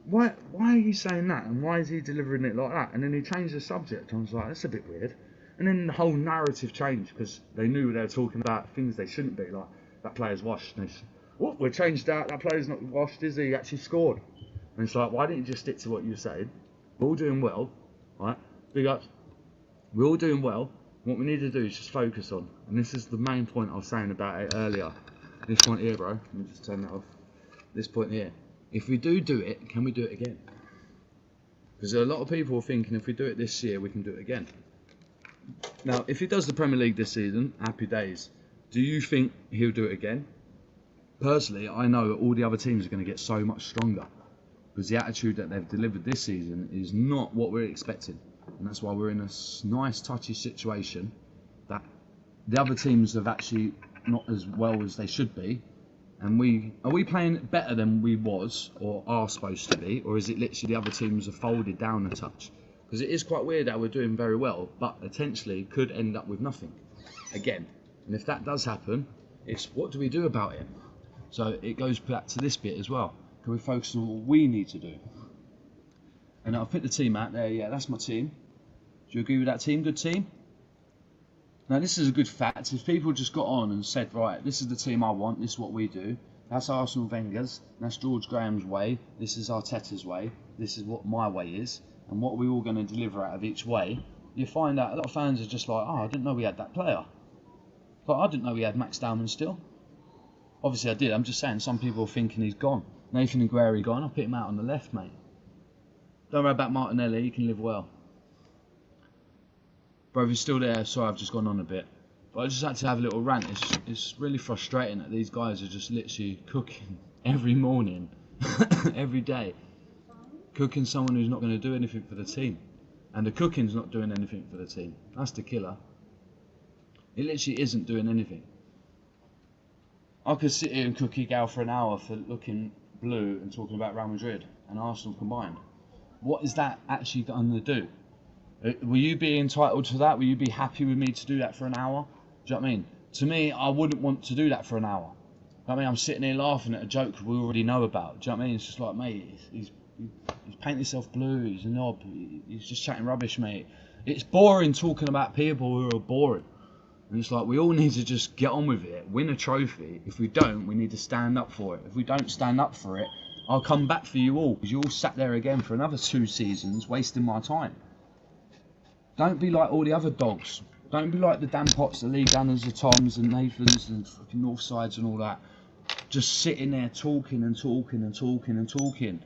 why are you saying that? And why is he delivering it like that? And then he changed the subject. I was like, that's a bit weird. And then the whole narrative changed, because they knew they were talking about things they shouldn't be, like that player's washed. And what, we changed that player's not washed, is he? He actually scored. And it's like, why didn't you just stick to what you were saying? We're all doing well, right? Big ups. We're all doing well. What we need to do is just focus on, and this is the main point I was saying about it earlier. This point here, bro. Let me just turn that off. This point here. If we do it, can we do it again? Because a lot of people are thinking if we do it this year, we can do it again. Now, if he does the Premier League this season, happy days. Do you think he'll do it again? Personally, I know all the other teams are going to get so much stronger, because the attitude that they've delivered this season is not what we're expecting. And that's why we're in a nice, touchy situation that the other teams have actually not as well as they should be. And are we playing better than we was or are supposed to be, or is it literally the other teams have folded down a touch? Because it is quite weird how we're doing very well, but potentially could end up with nothing again. And if that does happen, it's what do we do about it? So it goes back to this bit as well. Can we focus on what we need to do? And I'll put the team out there. Yeah, that's my team. Do you agree with that team? Good team? Now, this is a good fact. If people just got on and said, right, this is the team I want, this is what we do. That's Arsenal Wenger's. That's George Graham's way. This is Arteta's way. This is what my way is. And what we're all going to deliver out of each way. You find out a lot of fans are just like, oh, I didn't know we had that player. But I didn't know we had Max Dowman still. Obviously I did. I'm just saying some people are thinking he's gone. Nathan Aguero gone. I'll put him out on the left, mate. Don't worry about Martinelli. He can live well. Bro, if he's still there, sorry I've just gone on a bit. But I just had to have a little rant. It's really frustrating that these guys are just literally cooking every morning, every day. Cooking someone who's not going to do anything for the team. And the cooking's not doing anything for the team. That's the killer. It literally isn't doing anything. I could sit here and cook Igal for an hour for looking blue and talking about Real Madrid and Arsenal combined. What is that actually going to do? Will you be entitled to that? Will you be happy with me to do that for an hour? Do you know what I mean? To me, I wouldn't want to do that for an hour. I mean, I'm sitting here laughing at a joke we already know about. Do you know what I mean? It's just like, mate, he's painting himself blue, he's a knob, he's just chatting rubbish, mate. It's boring talking about people who are boring. And it's like, we all need to just get on with it, win a trophy. If we don't, we need to stand up for it. If we don't stand up for it, I'll come back for you all, because you all sat there again for another 2 seasons, wasting my time. Don't be like all the other dogs. Don't be like the Dan Potts, the Lee Gunners, the Toms, and Nathans, and fucking Northsides and all that. Just sitting there talking and talking and talking and talking.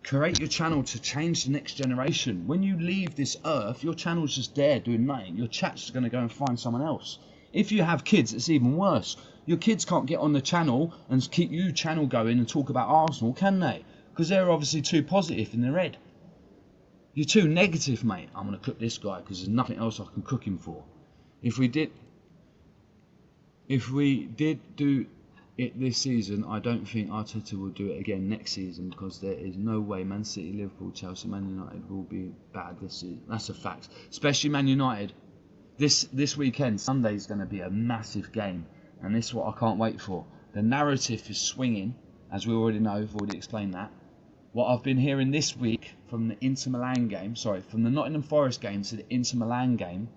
Create your channel to change the next generation. When you leave this earth, your channel's just there doing nothing. Your chat's going to go and find someone else. If you have kids, it's even worse. Your kids can't get on the channel and keep you channel going and talk about Arsenal, can they? Because they're obviously too positive in their head. You're too negative, mate. I'm going to cook this guy because there's nothing else I can cook him for. If we did do it this season, I don't think Arteta will do it again next season, because there is no way Man City, Liverpool, Chelsea, Man United will be bad this season. That's a fact. Especially Man United. This weekend, Sunday's going to be a massive game, and this is what I can't wait for. The narrative is swinging, as we already know. I've already explained that. what I've been hearing this week from the Inter Milan game, from the Nottingham Forest game to the Inter Milan game,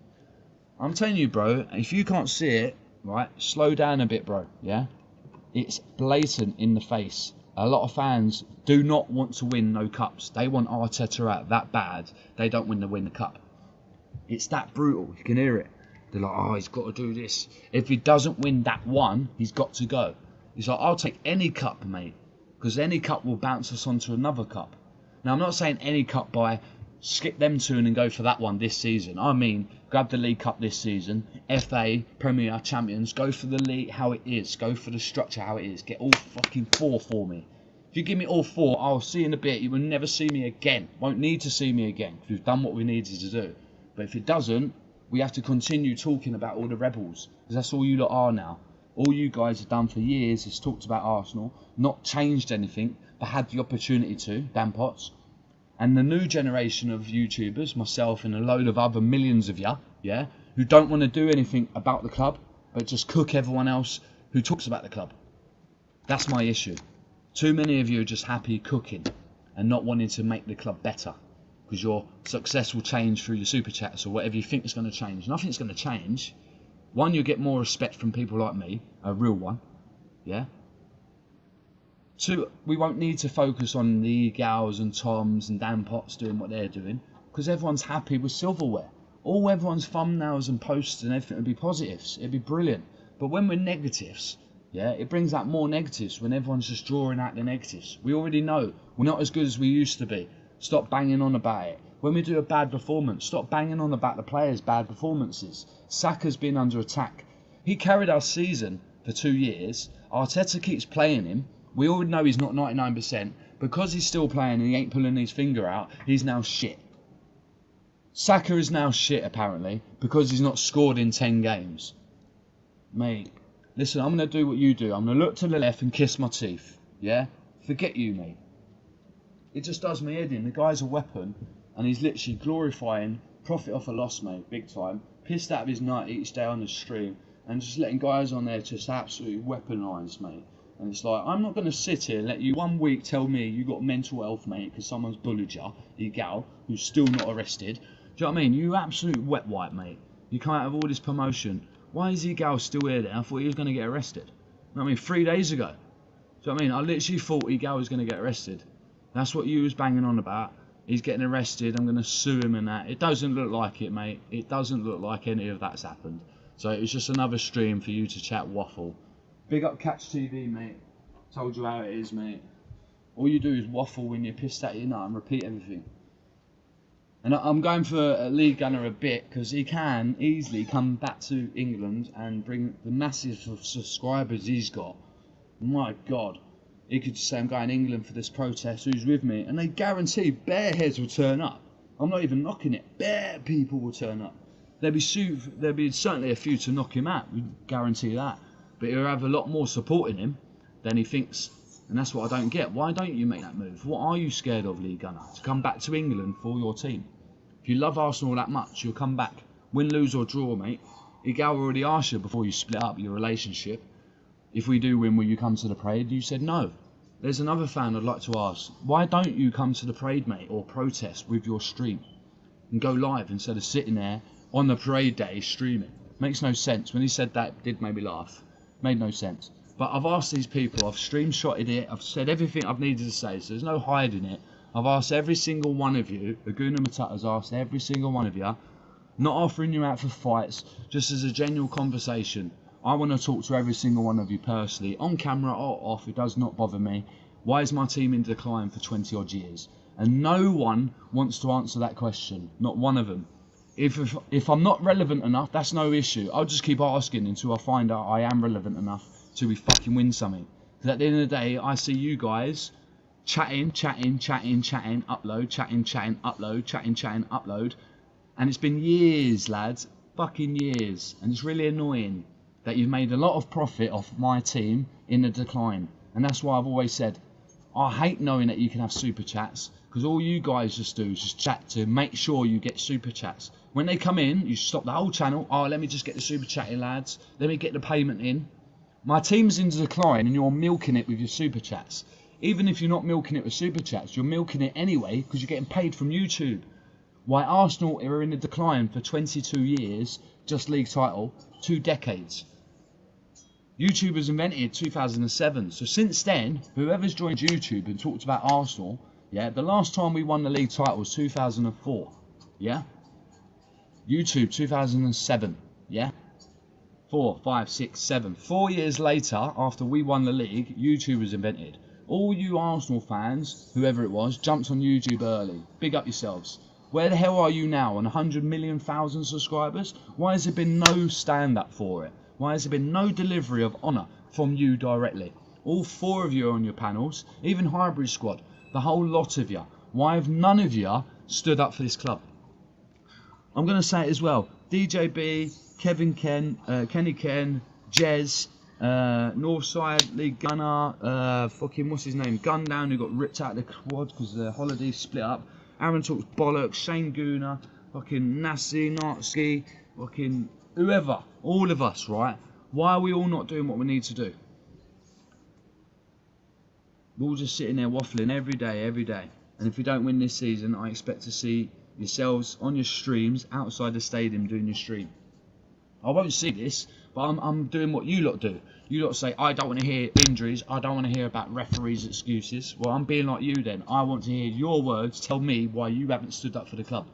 I'm telling you, bro, if you can't see it, right, slow down a bit, bro, yeah? It's blatant in the face. A lot of fans do not want to win no cups. They want Arteta out that bad. They don't win the cup. It's that brutal. You can hear it. They're like, oh, he's got to do this. If he doesn't win that one, he's got to go. He's like, I'll take any cup, mate, because any cup will bounce us onto another cup. Now, I'm not saying any cup by skip them two and then go for that one this season. I mean, grab the League Cup this season, FA, Premier, Champions, go for the league how it is. Go for the structure how it is. Get all fucking 4 for me. If you give me all 4, I'll see you in a bit. You will never see me again. Won't need to see me again, because we've done what we needed to do. But if it doesn't, we have to continue talking about all the rebels, because that's all you lot are now. All you guys have done for years is talked about Arsenal, not changed anything, but had the opportunity to, damn pots. And the new generation of YouTubers, myself and a load of other millions of ya, yeah, who don't want to do anything about the club, but just cook everyone else who talks about the club. That's my issue. Too many of you are just happy cooking and not wanting to make the club better, because your success will change through your super chats or whatever you think is going to change. Nothing's going to change. One, you'll get more respect from people like me, a real one, yeah? 2, we won't need to focus on the Gals and Toms and Dan Potts doing what they're doing, because everyone's happy with silverware. All everyone's thumbnails and posts and everything would be positives. It'd be brilliant. But when we're negatives, yeah, it brings out more negatives when everyone's just drawing out the negatives. We already know we're not as good as we used to be. Stop banging on about it. When we do a bad performance, stop banging on about the players' bad performances. Saka's been under attack. He carried our season for 2 years. Arteta keeps playing him. We all know he's not 99%. Because he's still playing and he ain't pulling his finger out, he's now shit. Saka is now shit, apparently, because he's not scored in 10 games. Mate, listen, I'm going to do what you do. I'm going to look to the left and kiss my teeth. Yeah? Forget you, mate. It just does me head in. The guy's a weapon, and he's literally glorifying profit off a loss, mate, big time. Pissed out of his nut each day on the stream, and just letting guys on there just absolutely weaponise, mate. And it's like, I'm not going to sit here and let you 1 week tell me you got mental health, mate, because someone's bullied you gal, who's still not arrested. Do you know what I mean? You absolute wet wipe, mate. You come out of all this promotion. Why is Gal still here then? I thought he was going to get arrested. You know what I mean? 3 days ago. Do you know what I mean? I literally thought Gal was going to get arrested. That's what you was banging on about. He's getting arrested. I'm going to sue him and that. It doesn't look like it, mate. It doesn't look like any of that's happened. So it was just another stream for you to chat waffle. Big up Catch TV, mate. Told you how it is, mate. All you do is waffle when you're pissed at your nut and repeat everything. And I'm going for a league gunner a bit, because he can easily come back to England and bring the massive of subscribers he's got. My God. He could just say, I'm going to England for this protest, who's with me? And they guarantee bare heads will turn up. I'm not even knocking it. Bare people will turn up. There'll be certainly a few to knock him out, we guarantee that. But he'll have a lot more supporting him than he thinks. And that's what I don't get. Why don't you make that move? What are you scared of, League Gunner? To come back to England for your team? If you love Arsenal that much, you'll come back. Win, lose or draw, mate. Igal already asked you before you split up your relationship, if we do win, will you come to the parade? You said no. There's another fan I'd like to ask. Why don't you come to the parade, mate, or protest with your stream? And go live instead of sitting there on the parade day streaming. Makes no sense. When he said that, it did make me laugh. Made no sense. But I've asked these people, I've stream-shotted it, I've said everything I've needed to say, so there's no hiding it. I've asked every single one of you, Aguna Matata's asked every single one of you, not offering you out for fights, just as a general conversation. I want to talk to every single one of you personally, on camera or off, it does not bother me. Why is my team in decline for 20 odd years? And no one wants to answer that question, not one of them. If I'm not relevant enough, that's no issue. I'll just keep asking until I find out I am relevant enough till we fucking win something. Because at the end of the day, I see you guys chatting, upload, chatting, upload, chatting, upload. And it's been years, lads, fucking years. And it's really annoying that you've made a lot of profit off my team in the decline. And that's why I've always said, I hate knowing that you can have super chats, because all you guys just do is just chat to make sure you get super chats. When they come in, you stop the whole channel. Oh, let me just get the super chat in, lads. Let me get the payment in. My team's in decline and you're milking it with your super chats. Even if you're not milking it with super chats, you're milking it anyway because you're getting paid from YouTube. Why Arsenal are in a decline for 22 years, just league title, 2 decades. YouTube was invented in 2007, so since then, whoever's joined YouTube and talked about Arsenal, yeah, the last time we won the league title was 2004, yeah? YouTube 2007, yeah? 4, 5, 6, 7. 4 years later, after we won the league, YouTube was invented. All you Arsenal fans, whoever it was, jumped on YouTube early. Big up yourselves. Where the hell are you now on 100 million thousand subscribers? Why has there been no stand-up for it? Why has there been no delivery of honour from you directly? All 4 of you are on your panels, even Hybrid Squad, the whole lot of you. Why have none of you stood up for this club? I'm going to say it as well. DJB, Kevin Ken, Kenny Ken, Jez, Northside, League Gunner, fucking what's his name, Gundown, who got ripped out of the quad because the holidays split up. Aaron talks bollocks, Shane Gooner, fucking Nasi, Natski, fucking whoever, all of us, right? Why are we all not doing what we need to do? We're all just sitting there waffling every day. And if we don't win this season, I expect to see yourselves on your streams outside the stadium doing your stream. I won't see this, but I'm doing what you lot do. You lot say, I don't want to hear injuries, I don't want to hear about referees' excuses. Well, I'm being like you then. I want to hear your words tell me why you haven't stood up for the club.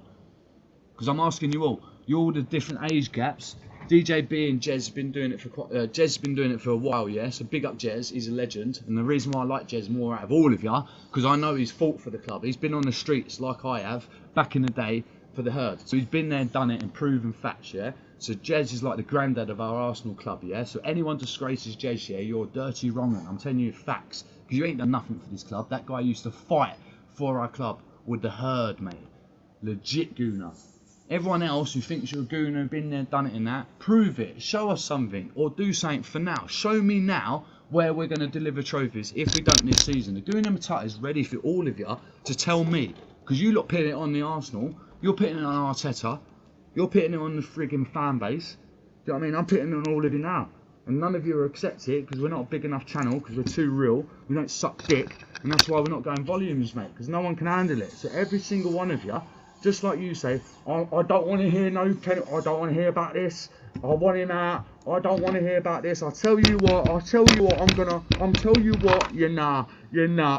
Because I'm asking you all. You're all the different age gaps. DJ B and Jez have been doing it for Jez has been doing it for a while, yeah. So big up Jez, he's a legend. And the reason why I like Jez more out of all of you, because I know he's fought for the club. He's been on the streets like I have back in the day for the herd. So he's been there and done it and proven facts, yeah. So Jez is like the granddad of our Arsenal club, yeah. So anyone disgraces Jez, yeah, you're dirty wrong. I'm telling you facts, because you ain't done nothing for this club. That guy used to fight for our club with the herd, mate. Legit gooner. Everyone else who thinks you're a gooner, been there, done it in that, prove it. Show us something, or do something for now. Show me now where we're going to deliver trophies if we don't this season. The Gooner Matata is ready for all of you to tell me, because you lot putting it on the Arsenal, you're putting it on Arteta, you're putting it on the frigging fan base. Do you know what I mean? I'm putting it on all of you now. And none of you will accept it because we're not a big enough channel, because we're too real. We don't suck dick, and that's why we're not going volumes, mate, because no one can handle it. So every single one of you, just like you say, I don't want to hear no penalty, I don't want to hear about this, I want him out, I don't want to hear about this, I'll tell you what, I'll tell you what, I'll tell you what, you're nah,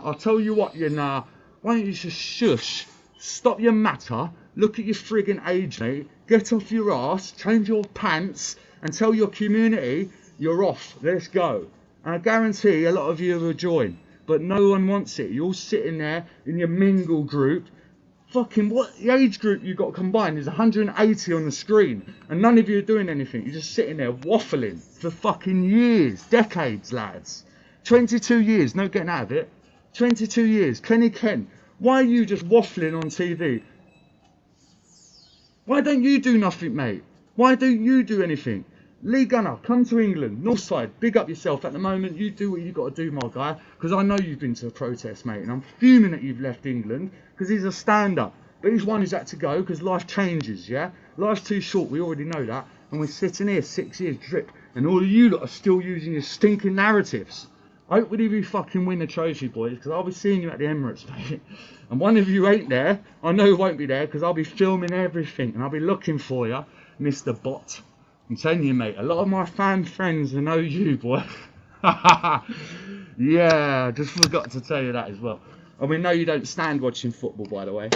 I'll tell you what, you're nah. Why don't you just shush, stop your matter, look at your friggin' age, mate, get off your ass, change your pants, and tell your community, you're off, let's go. And I guarantee a lot of you will join, but no one wants it. You're all sitting there in your mingle group. Fucking what the age group you got combined is 180 on the screen, and none of you are doing anything. You're just sitting there waffling for fucking years, decades, lads. 22 years, no getting out of it. 22 years, Kenny Ken. Why are you just waffling on TV? Why don't you do nothing, mate? Why don't you do anything? Lee Gunner, come to England, Northside, big up yourself. At the moment, you do what you got to do, my guy, because I know you've been to a protest, mate, and I'm fuming that you've left England, because he's a stand-up. But he's one who's had to go, because life changes, yeah? Life's too short, we already know that, and we're sitting here 6 years drip, and all of you lot are still using your stinking narratives. Hopefully we fucking win the trophy, boys, because I'll be seeing you at the Emirates, mate. And one of you ain't there, I know won't be there, because I'll be filming everything, and I'll be looking for you, Mr. Bot. I'm telling you, mate, a lot of my fan friends know you, boy. Yeah, just forgot to tell you that as well. And we know you don't stand watching football, by the way.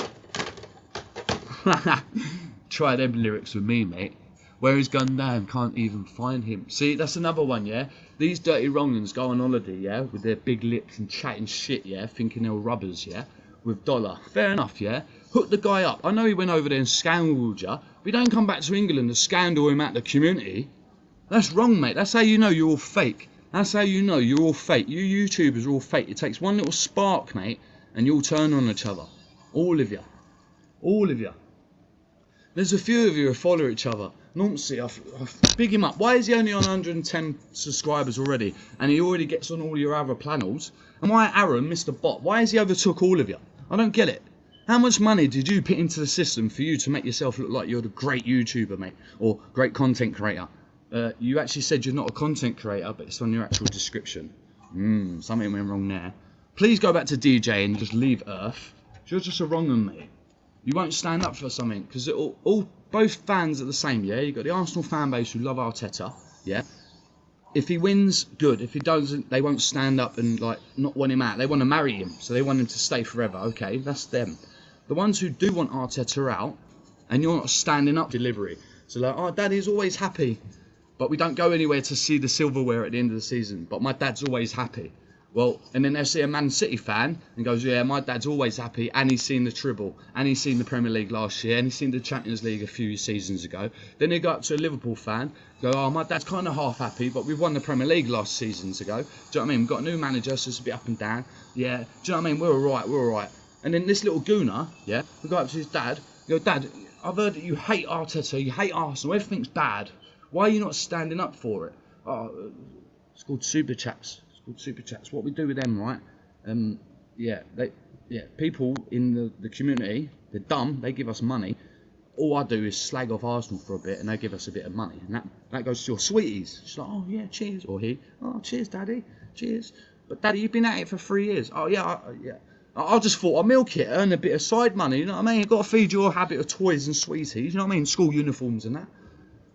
Try them lyrics with me, mate. Where he's gone down, can't even find him. See, that's another one, yeah? These dirty wrong'uns go on holiday, yeah? With their big lips and chatting shit, yeah? Thinking they're rubbers, yeah? With dollar. Fair enough, yeah? Hook the guy up. I know he went over there and scandaled you, but he don't come back to England and scandal him at the community. That's wrong, mate. That's how you know you're all fake. That's how you know you're all fake. You YouTubers are all fake. It takes one little spark, mate, and you all turn on each other. All of you. All of you. There's a few of you who follow each other. Nancy, I big him up. Why is he only on 110 subscribers already? And he already gets on all your other panels. And why Aaron, Mr. Bot, why has he overtook all of you? I don't get it. How much money did you put into the system for you to make yourself look like you're the great YouTuber, mate? Or great content creator? You actually said you're not a content creator, but it's on your actual description. Something went wrong there. Please go back to DJ and just leave Earth. You're just a wrong one, mate. You won't stand up for something because both fans are the same, yeah? You've got the Arsenal fan base who love Arteta, yeah? If he wins, good. If he doesn't, they won't stand up and like not want him out. They want to marry him, so they want him to stay forever. Okay, that's them. The ones who do want Arteta out, and you're not standing up delivery. So like, oh, Daddy's always happy, but we don't go anywhere to see the silverware at the end of the season. But my dad's always happy. Well, and then they see a Man City fan and goes, yeah, my dad's always happy, and he's seen the treble, and he's seen the Premier League last year, and he's seen the Champions League a few seasons ago. Then they go up to a Liverpool fan, go, oh, my dad's kind of half happy, but we've won the Premier League last seasons ago. Do you know what I mean? We've got a new manager, so it's a bit up and down. Yeah, do you know what I mean? We're all right. And then this little gooner, yeah, we go up to his dad, go, Dad, I've heard that you hate Arteta, you hate Arsenal, everything's bad. Why are you not standing up for it? Oh, it's called Super Chats. Super Chats. What we do with them, right? People in the community, they're dumb. They give us money. All I do is slag off Arsenal for a bit, and they give us a bit of money, and that goes to your sweeties. She's like, oh yeah, cheers, or he, oh cheers, Daddy, cheers. But Daddy, you've been at it for 3 years. Oh yeah, I just thought I'd milk it, earn a bit of side money. You know what I mean? You've got to feed your habit of toys and sweeties. You know what I mean? School uniforms and that.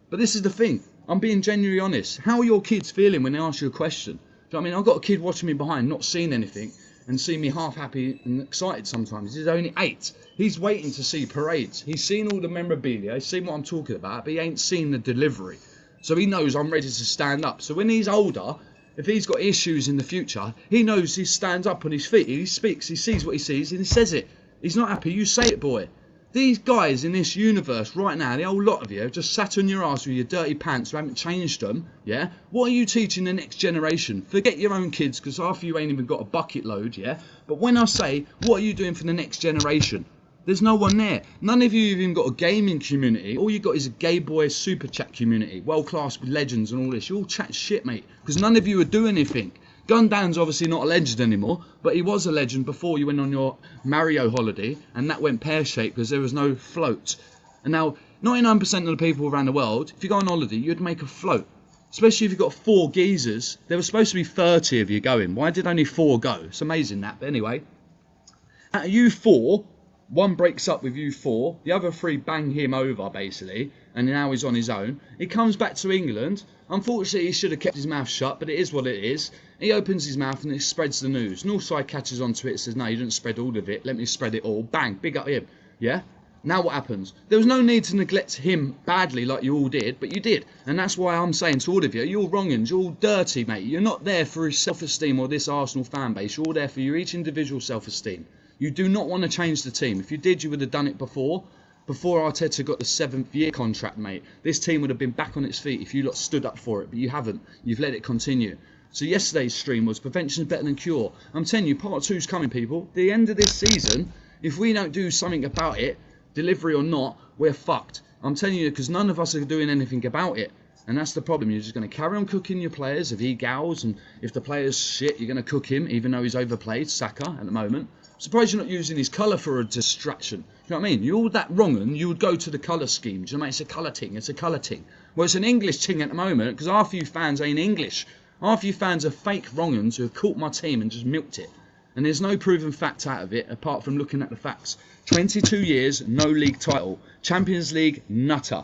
But this is the thing. I'm being genuinely honest. How are your kids feeling when they ask you a question? Do you know what I mean? I've got a kid watching me behind, not seeing anything, and seeing me half happy and excited sometimes. He's only 8. He's waiting to see parades. He's seen all the memorabilia. He's seen what I'm talking about, but he ain't seen the delivery. So he knows I'm ready to stand up. So when he's older, if he's got issues in the future, he knows he stands up on his feet. He speaks, he sees what he sees, and he says it. He's not happy, you say it, boy. These guys in this universe right now, the whole lot of you, have just sat on your ass with your dirty pants who haven't changed them, yeah? What are you teaching the next generation? Forget your own kids, because half of you ain't even got a bucket load, yeah? But when I say, what are you doing for the next generation? There's no one there. None of you have even got a gaming community. All you got is a gay boy super chat community, world class with legends and all this. You all chat shit, mate, because none of you are doing anything. Gundown's obviously not a legend anymore, but he was a legend before you went on your Mario holiday, and that went pear-shaped because there was no float. And now, 99% of the people around the world, if you go on holiday, you'd make a float. Especially if you've got 4 geezers. There were supposed to be 30 of you going. Why did only 4 go? It's amazing that. But anyway, out of you 4, one breaks up with you 4, the other 3 bang him over, basically, and now he's on his own. He comes back to England. Unfortunately, he should have kept his mouth shut, but it is what it is. He opens his mouth and it spreads the news. Northside catches onto it and says, no, you didn't spread all of it. Let me spread it all. Bang, big up him. Yeah? Now what happens? There was no need to neglect him badly like you all did, but you did. And that's why I'm saying to all of you, you're all wrongins, you're all dirty, mate. You're not there for his self-esteem or this Arsenal fan base. You're all there for your each individual self-esteem. You do not want to change the team. If you did, you would have done it before Arteta got the 7th year contract, mate. This team would have been back on its feet if you lot stood up for it, but you haven't. You've let it continue. So yesterday's stream was prevention is better than cure. I'm telling you, part 2's coming, people. The end of this season, if we don't do something about it, delivery or not, we're fucked. I'm telling you, because none of us are doing anything about it. And that's the problem. You're just going to carry on cooking your players if he gals, and if the player's shit, you're going to cook him, even though he's overplayed, Saka, at the moment. I'm surprised you're not using his colour for a distraction. Do you know what I mean? You're all that wrong, and you would go to the colour scheme. Do you know what I mean? It's a colour ting. It's a colour ting. Well, it's an English ting at the moment, because half of you fans ain't English. Half of you fans are fake wrong-uns who have caught my team and just milked it. And there's no proven fact out of it, apart from looking at the facts. 22 years, no league title. Champions League, nutter.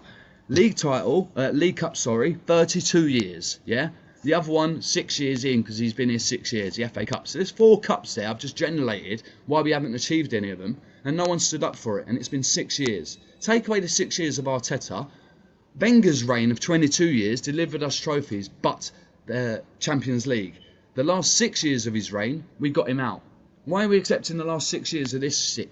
League title, League Cup, sorry, 32 years, yeah? The other one, 6 years in, because he's been here 6 years, the FA Cup. So there's 4 cups there. I've just generated why we haven't achieved any of them, and no one stood up for it, and it's been 6 years. Take away the 6 years of Arteta. Wenger's reign of 22 years delivered us trophies, but the Champions League. The last 6 years of his reign, we got him out. Why are we accepting the last 6 years of this shit?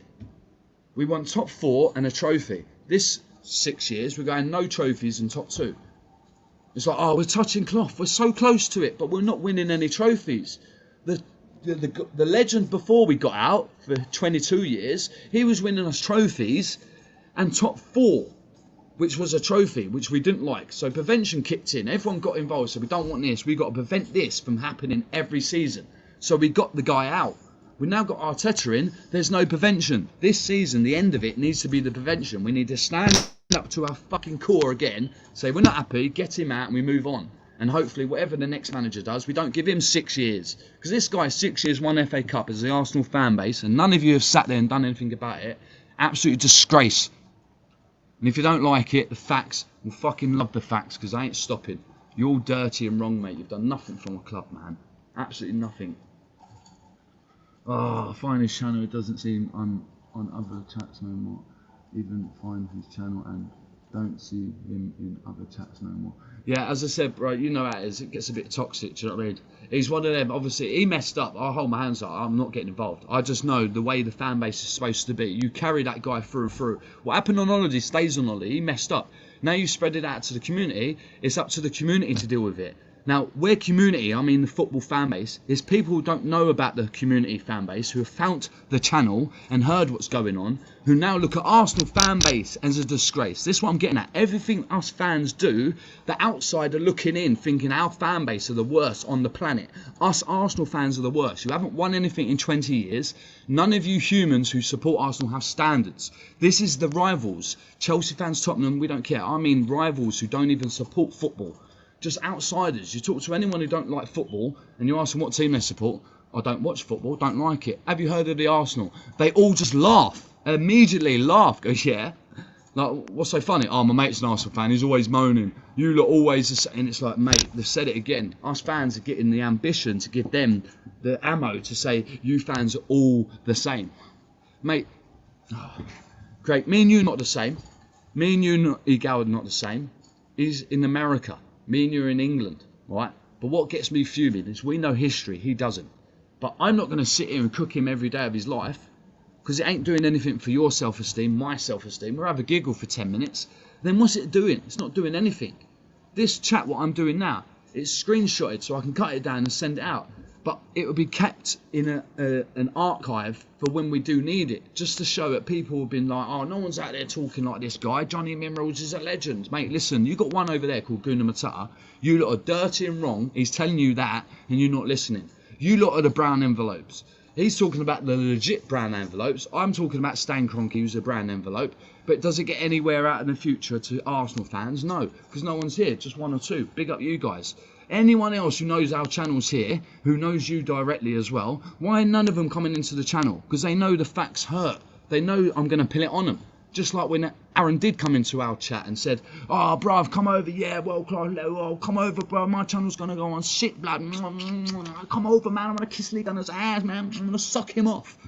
We won top 4 and a trophy. This 6 years, we're going no trophies and top 2. It's like, oh, we're touching cloth. We're so close to it, but we're not winning any trophies. The legend before we got out for 22 years, he was winning us trophies and top 4, which was a trophy, which we didn't like. So prevention kicked in. Everyone got involved. So we don't want this. We've got to prevent this from happening every season. So we got the guy out. We now got Arteta in. There's no prevention. This season, the end of it needs to be the prevention. We need to stand up to our fucking core again, say we're not happy, get him out and we move on. And hopefully whatever the next manager does, we don't give him 6 years. Because this guy, 6 years, won FA Cup as the Arsenal fan base, and none of you have sat there and done anything about it. Absolute disgrace. And if you don't like it, the facts, we'll fucking love the facts, because I ain't stopping. You're all dirty and wrong, mate. You've done nothing from a club, man. Absolutely nothing. Oh, I find his channel, it doesn't seem on other chats no more. Even find his channel and don't see him in other chats no more. Yeah, as I said, bro, you know how it is. It gets a bit toxic, do you know what I mean? He's one of them, obviously, he messed up. I'll hold my hands up. I'm not getting involved. I just know the way the fan base is supposed to be. You carry that guy through and through. What happened on holiday stays on holiday. He messed up. Now you spread it out to the community. It's up to the community to deal with it. Now, we're community, I mean the football fan base, is people who don't know about the community fan base, who have found the channel and heard what's going on, who now look at Arsenal fan base as a disgrace. This is what I'm getting at. Everything us fans do, the outsider looking in, thinking our fan base are the worst on the planet. Us Arsenal fans are the worst. You haven't won anything in 20 years. None of you humans who support Arsenal have standards. This is the rivals. Chelsea fans, Tottenham, we don't care. I mean rivals who don't even support football. Just outsiders. You talk to anyone who don't like football and you ask them what team they support. I don't watch football, don't like it. Have you heard of the Arsenal? They all just laugh. Immediately laugh. Goes, yeah. Like, what's so funny? Oh, my mate's an Arsenal fan. He's always moaning. You lot always... And it's like, mate, they've said it again. Us fans are getting the ambition to give them the ammo to say, you fans are all the same. Mate, oh, great. Me and you are not the same. Me and you, Egal, are not the same. He's in America. Me and you are in England, right? But what gets me fuming is we know history, he doesn't. But I'm not going to sit here and cook him every day of his life because it ain't doing anything for your self-esteem, my self-esteem. We'll have a giggle for 10 minutes. Then what's it doing? It's not doing anything. This chat, what I'm doing now, it's screenshotted so I can cut it down and send it out. But it will be kept in an archive for when we do need it, just to show that people have been like, oh, no one's out there talking like this guy. Johnny Minerals is a legend. Mate, listen, you got one over there called Guna Matata. You lot are dirty and wrong. He's telling you that, and you're not listening. You lot are the brown envelopes. He's talking about the legit brown envelopes. I'm talking about Stan Kroenke, who's a brown envelope. But does it get anywhere out in the future to Arsenal fans? No, because no one's here, just one or two. Big up you guys. Anyone else who knows our channel's here, who knows you directly as well, why are none of them coming into the channel? Because they know the facts hurt. They know I'm going to pin it on them. Just like when Aaron did come into our chat and said, oh, bro, I've come over, yeah, well, oh, come over, bro, my channel's going to go on shit, blood. Come over, man, I'm going to kiss Lee Gunner's ass, man. I'm going to suck him off.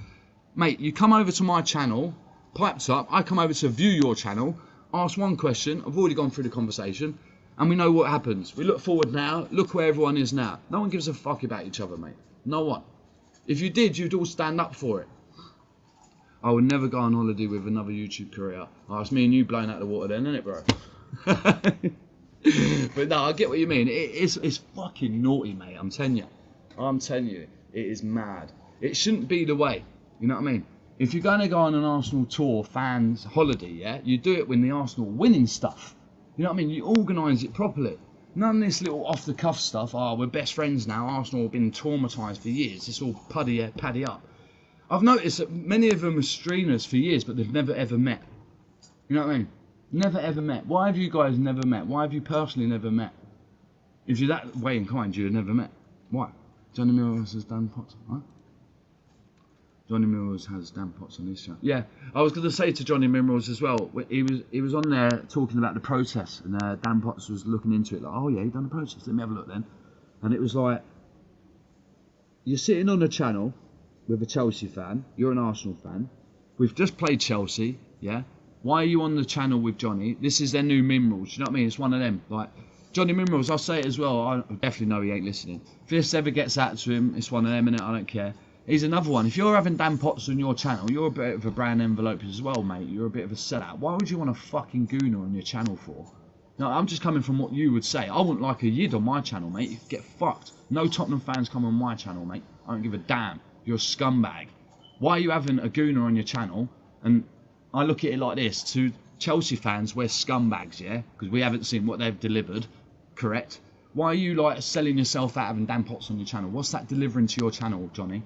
Mate, you come over to my channel, piped up, I come over to view your channel, ask one question, I've already gone through the conversation, and we know what happens. We look forward now. Look where everyone is now. No one gives a fuck about each other, mate. No one. If you did, you'd all stand up for it. I would never go on holiday with another YouTube career. Oh, it's me and you blowing out the water then, isn't it, bro? But no, I get what you mean. It's fucking naughty, mate. I'm telling you. I'm telling you. It is mad. It shouldn't be the way. You know what I mean? If you're going to go on an Arsenal tour, fans, holiday, yeah, you do it when the Arsenal winning stuff. You know what I mean? You organise it properly. None of this little off-the-cuff stuff. Oh, we're best friends now. Arsenal have been traumatised for years. It's all paddy up. I've noticed that many of them are streamers for years, but they've never ever met. You know what I mean? Never ever met. Why have you guys never met? Why have you personally never met? If you're that way inclined, you've never met. Why? Johnny Mills has Dan Potts. Huh? Johnny Mills has Dan Potts on his show. Yeah, I was going to say to Johnny Mills as well. He was on there talking about the protest, and Dan Potts was looking into it like, oh yeah, he done the protest. Let me have a look then. And it was like, you're sitting on a channel with a Chelsea fan. You're an Arsenal fan. We've just played Chelsea. Yeah. Why are you on the channel with Johnny? This is their new Minerals. You know what I mean? It's one of them. Like Johnny Minerals. I'll say it as well. I definitely know he ain't listening. If this ever gets out to him, it's one of them, innit? I don't care. He's another one. If you're having Dan Potts on your channel, you're a bit of a brown envelope as well, mate. You're a bit of a sellout. Why would you want a fucking gooner on your channel for? No, I'm just coming from what you would say. I wouldn't like a yid on my channel, mate. You could get fucked. No Tottenham fans come on my channel, mate. I don't give a damn. You're a scumbag. Why are you having a gooner on your channel? And I look at it like this. To Chelsea fans, we're scumbags, yeah? Because we haven't seen what they've delivered. Correct? Why are you like selling yourself out having Dan Potts on your channel? What's that delivering to your channel, Johnny?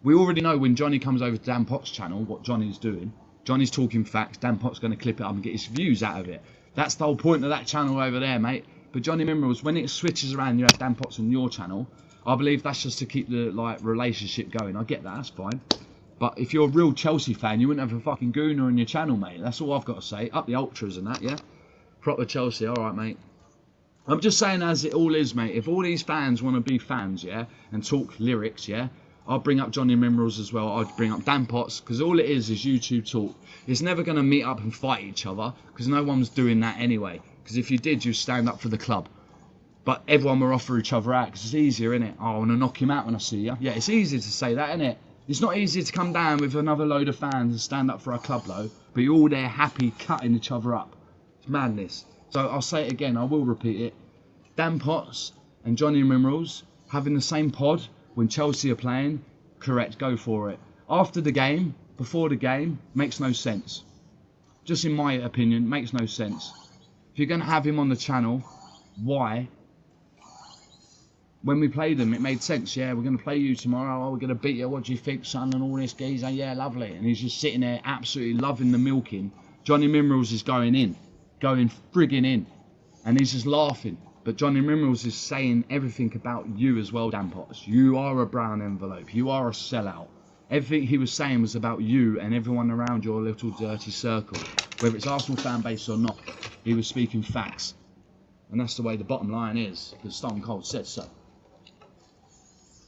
We already know when Johnny comes over to Dan Potts' channel what Johnny's doing. Johnny's talking facts. Dan Potts going to clip it up and get his views out of it. That's the whole point of that channel over there, mate. But Johnny Minerals, when it switches around, you have Dan Potts on your channel. I believe that's just to keep the relationship going. I get that, that's fine. But if you're a real Chelsea fan, you wouldn't have a fucking gooner on your channel, mate. That's all I've got to say. Up the ultras and that, yeah? Proper Chelsea, alright, mate. I'm just saying as it all is, mate. If all these fans want to be fans, yeah, and talk lyrics, yeah, I'll bring up Johnny Minerals as well. I'd bring up Dan Potts, because all it is YouTube talk. It's never going to meet up and fight each other, because no one's doing that anyway. Because if you did, you'd stand up for the club. But everyone will offer each other out, because it's easier, innit? Oh, I want to knock him out when I see you. Yeah, it's easy to say that, innit? It's not easy to come down with another load of fans and stand up for our club, though. But you're all there happy, cutting each other up. It's madness. So I'll say it again, I will repeat it. Dan Potts and Johnny Minerals having the same pod when Chelsea are playing, correct, go for it. After the game, before the game, makes no sense. Just in my opinion, makes no sense. If you're going to have him on the channel, why? When we played them, it made sense. Yeah, we're going to play you tomorrow. Oh, we're going to beat you. What do you think, son? And all this geezer. Yeah, lovely. And he's just sitting there absolutely loving the milking. Johnny Minerals is going in. Going frigging in. And he's just laughing. But Johnny Minerals is saying everything about you as well, Dan Potts. You are a brown envelope. You are a sellout. Everything he was saying was about you and everyone around your little dirty circle. Whether it's Arsenal fan base or not, he was speaking facts. And that's the way the bottom line is. Because Stone Cold said so.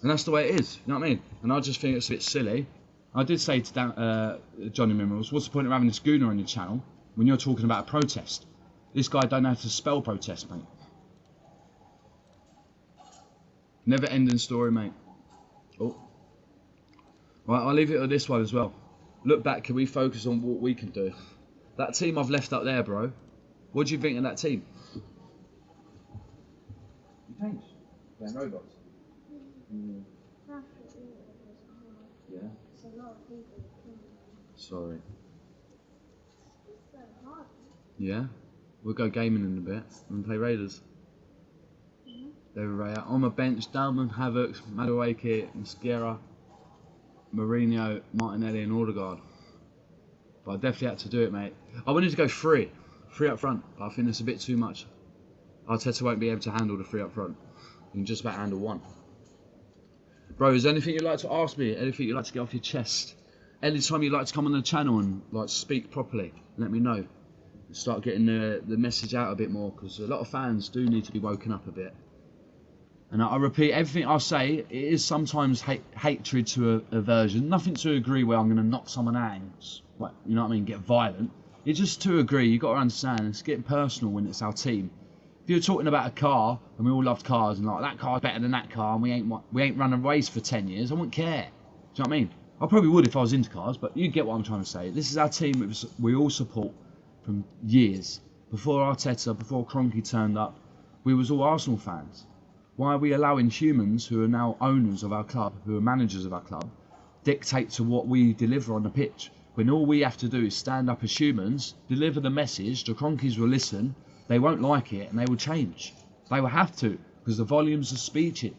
And that's the way it is, you know what I mean? And I just think it's a bit silly. I did say to Johnny Minerals, what's the point of having a schooner on your channel when you're talking about a protest? This guy don't know how to spell protest, mate. Never ending story, mate. Oh. Right, I'll leave it with this one as well. Look back, can we focus on what we can do? That team I've left up there, bro. What do you think of that team? You changed. Playing robots. Mm. Yeah. Sorry. Yeah. We'll go gaming in a bit and play Raiders. They're right on my bench. Dalman, Havoc, Madueke, Mascara, Mourinho, Martinelli, and Odegaard. But I definitely had to do it, mate. I wanted to go three up front, but I think it's a bit too much. Arteta won't be able to handle the three up front. He can just about handle one. Bro, is there anything you'd like to ask me? Anything you'd like to get off your chest? Anytime you'd like to come on the channel and like speak properly, let me know. Start getting the message out a bit more, because a lot of fans do need to be woken up a bit. And I repeat, everything I say, it is sometimes hatred to aversion. Nothing to agree where I'm going to knock someone out and, you know what I mean, get violent. It's just to agree. You've got to understand, it's getting personal when it's our team. If you're talking about a car, and we all loved cars, and like, that car's better than that car, and we ain't run a race for 10 years, I wouldn't care. Do you know what I mean? I probably would if I was into cars, but you get what I'm trying to say. This is our team we all support from years. Before Arteta, before Kroenke turned up, we was all Arsenal fans. Why are we allowing humans who are now owners of our club, who are managers of our club, dictate to what we deliver on the pitch? When all we have to do is stand up as humans, deliver the message, the Kroenkes will listen, they won't like it, and they will change. They will have to, because the volumes are speeching.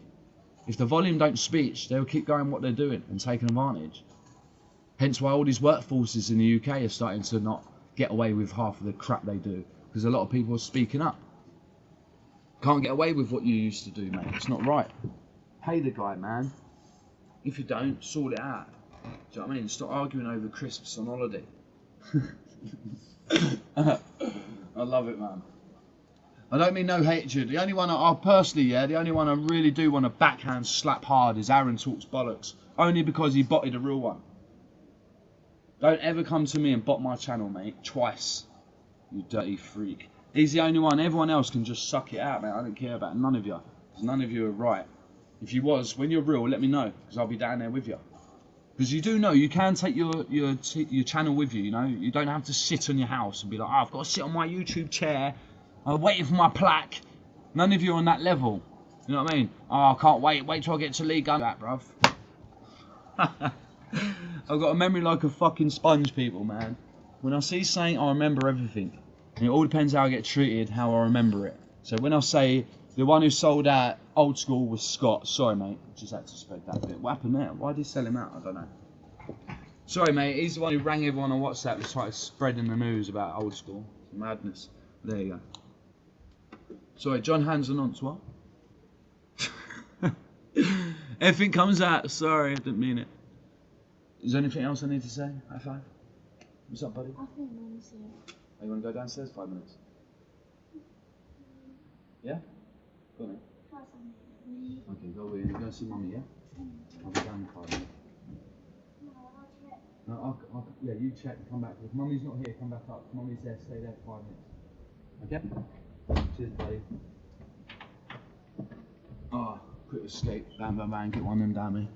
If the volume don't speech, they'll keep going what they're doing and taking advantage. Hence why all these workforces in the UK are starting to not get away with half of the crap they do, because a lot of people are speaking up. Can't get away with what you used to do, mate. It's not right. Pay the guy, man. If you don't, sort it out. Do you know what I mean? Stop arguing over crisps on holiday. I love it, man. I don't mean no hatred. The only one I personally, the only one I really do want to backhand slap hard is Aaron Talks Bollocks. Only because he botted a real one. Don't ever come to me and bot my channel, mate. Twice. You dirty freak. He's the only one. Everyone else can just suck it out, mate. I don't care about none of you. Because none of you are right. If you was, when you're real, let me know. Because I'll be down there with you. Because you do know you can take your channel with you, you know. You don't have to sit on your house and be like, oh, I've got to sit on my YouTube chair. I'm waiting for my plaque. None of you are on that level. You know what I mean? Oh, I can't wait. Wait till I get to League One. That, bruv. I've got a memory like a fucking sponge, people, man. When I see something, I remember everything. And it all depends how I get treated, how I remember it. So when I say the one who sold out Old School was Scott. Sorry, mate. Just had to spread that bit. What happened there? Why did he sell him out? I don't know. Sorry, mate. He's the one who rang everyone on WhatsApp and started spreading the news about Old School. Madness. There you go. Sorry, John Hanson on what? Everything comes out. Sorry, I didn't mean it. Is there anything else I need to say? High five. What's up, buddy? I think Mum's here. Oh, you want to go downstairs 5 minutes? Yeah? Go on then. Okay, go in. Go see Mummy, yeah? I'll be down in 5 minutes. No, yeah, you check and come back. If Mummy's not here, come back up. If Mummy's there, stay there for 5 minutes. Okay? Cheers, buddy. Oh, quick escape. Bam, bam, bam. Get one of them down me.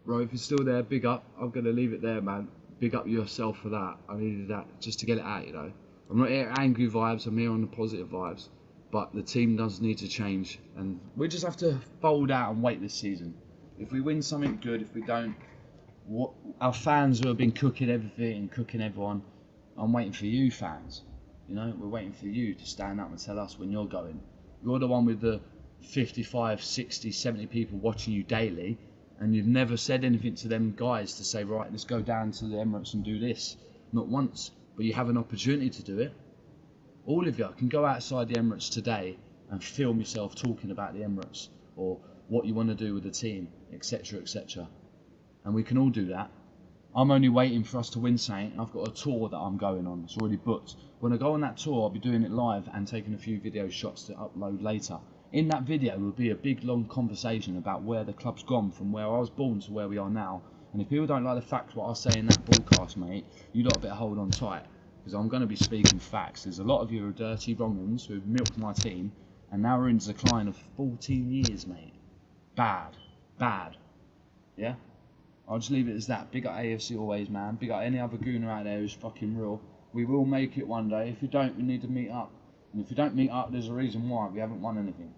Bro, if you're still there, big up. I'm going to leave it there, man. Big up yourself for that. I needed that just to get it out, you know. I'm not here angry vibes. I'm here on the positive vibes. But the team does need to change, and we just have to fold out and wait this season. If we win something, good. If we don't, our fans who have been cooking everything and cooking everyone, I'm waiting for you fans. You know, we're waiting for you to stand up and tell us when you're going. You're the one with the 55, 60, 70 people watching you daily, and you've never said anything to them guys to say, right, let's go down to the Emirates and do this. Not once, but you have an opportunity to do it. All of you can go outside the Emirates today and film yourself talking about the Emirates or what you want to do with the team, etc, etc. And we can all do that. I'm only waiting for us to win something, and I've got a tour that I'm going on. It's already booked. When I go on that tour, I'll be doing it live and taking a few video shots to upload later. In that video will be a big long conversation about where the club's gone from where I was born to where we are now. And if people don't like the facts what I say in that broadcast, mate, you lot better hold on tight. Because I'm going to be speaking facts. There's a lot of you who are dirty wrong-uns who have milked my team, and now we're in decline of 14 years, mate. Bad. Bad. Yeah? I'll just leave it as that. Big up AFC always, man. Big up any other gooner out there who's fucking real. We will make it one day. If you don't, we need to meet up. And if you don't meet up, there's a reason why. We haven't won anything.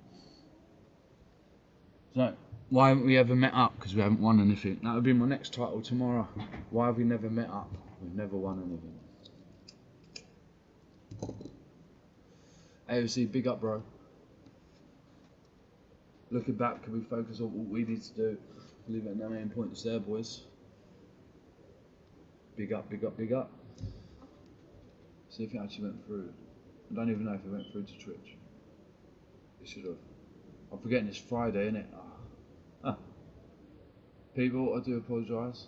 So, why haven't we ever met up? Because we haven't won anything. That would be my next title tomorrow. Why have we never met up? We've never won anything. AFC, big up, bro. Looking back, can we focus on what we need to do? Leave it at no main points there, boys. Big up, big up, big up. See if it actually went through. I don't even know if it went through to Twitch. It should have. I'm forgetting it's Friday, innit? People, I do apologise.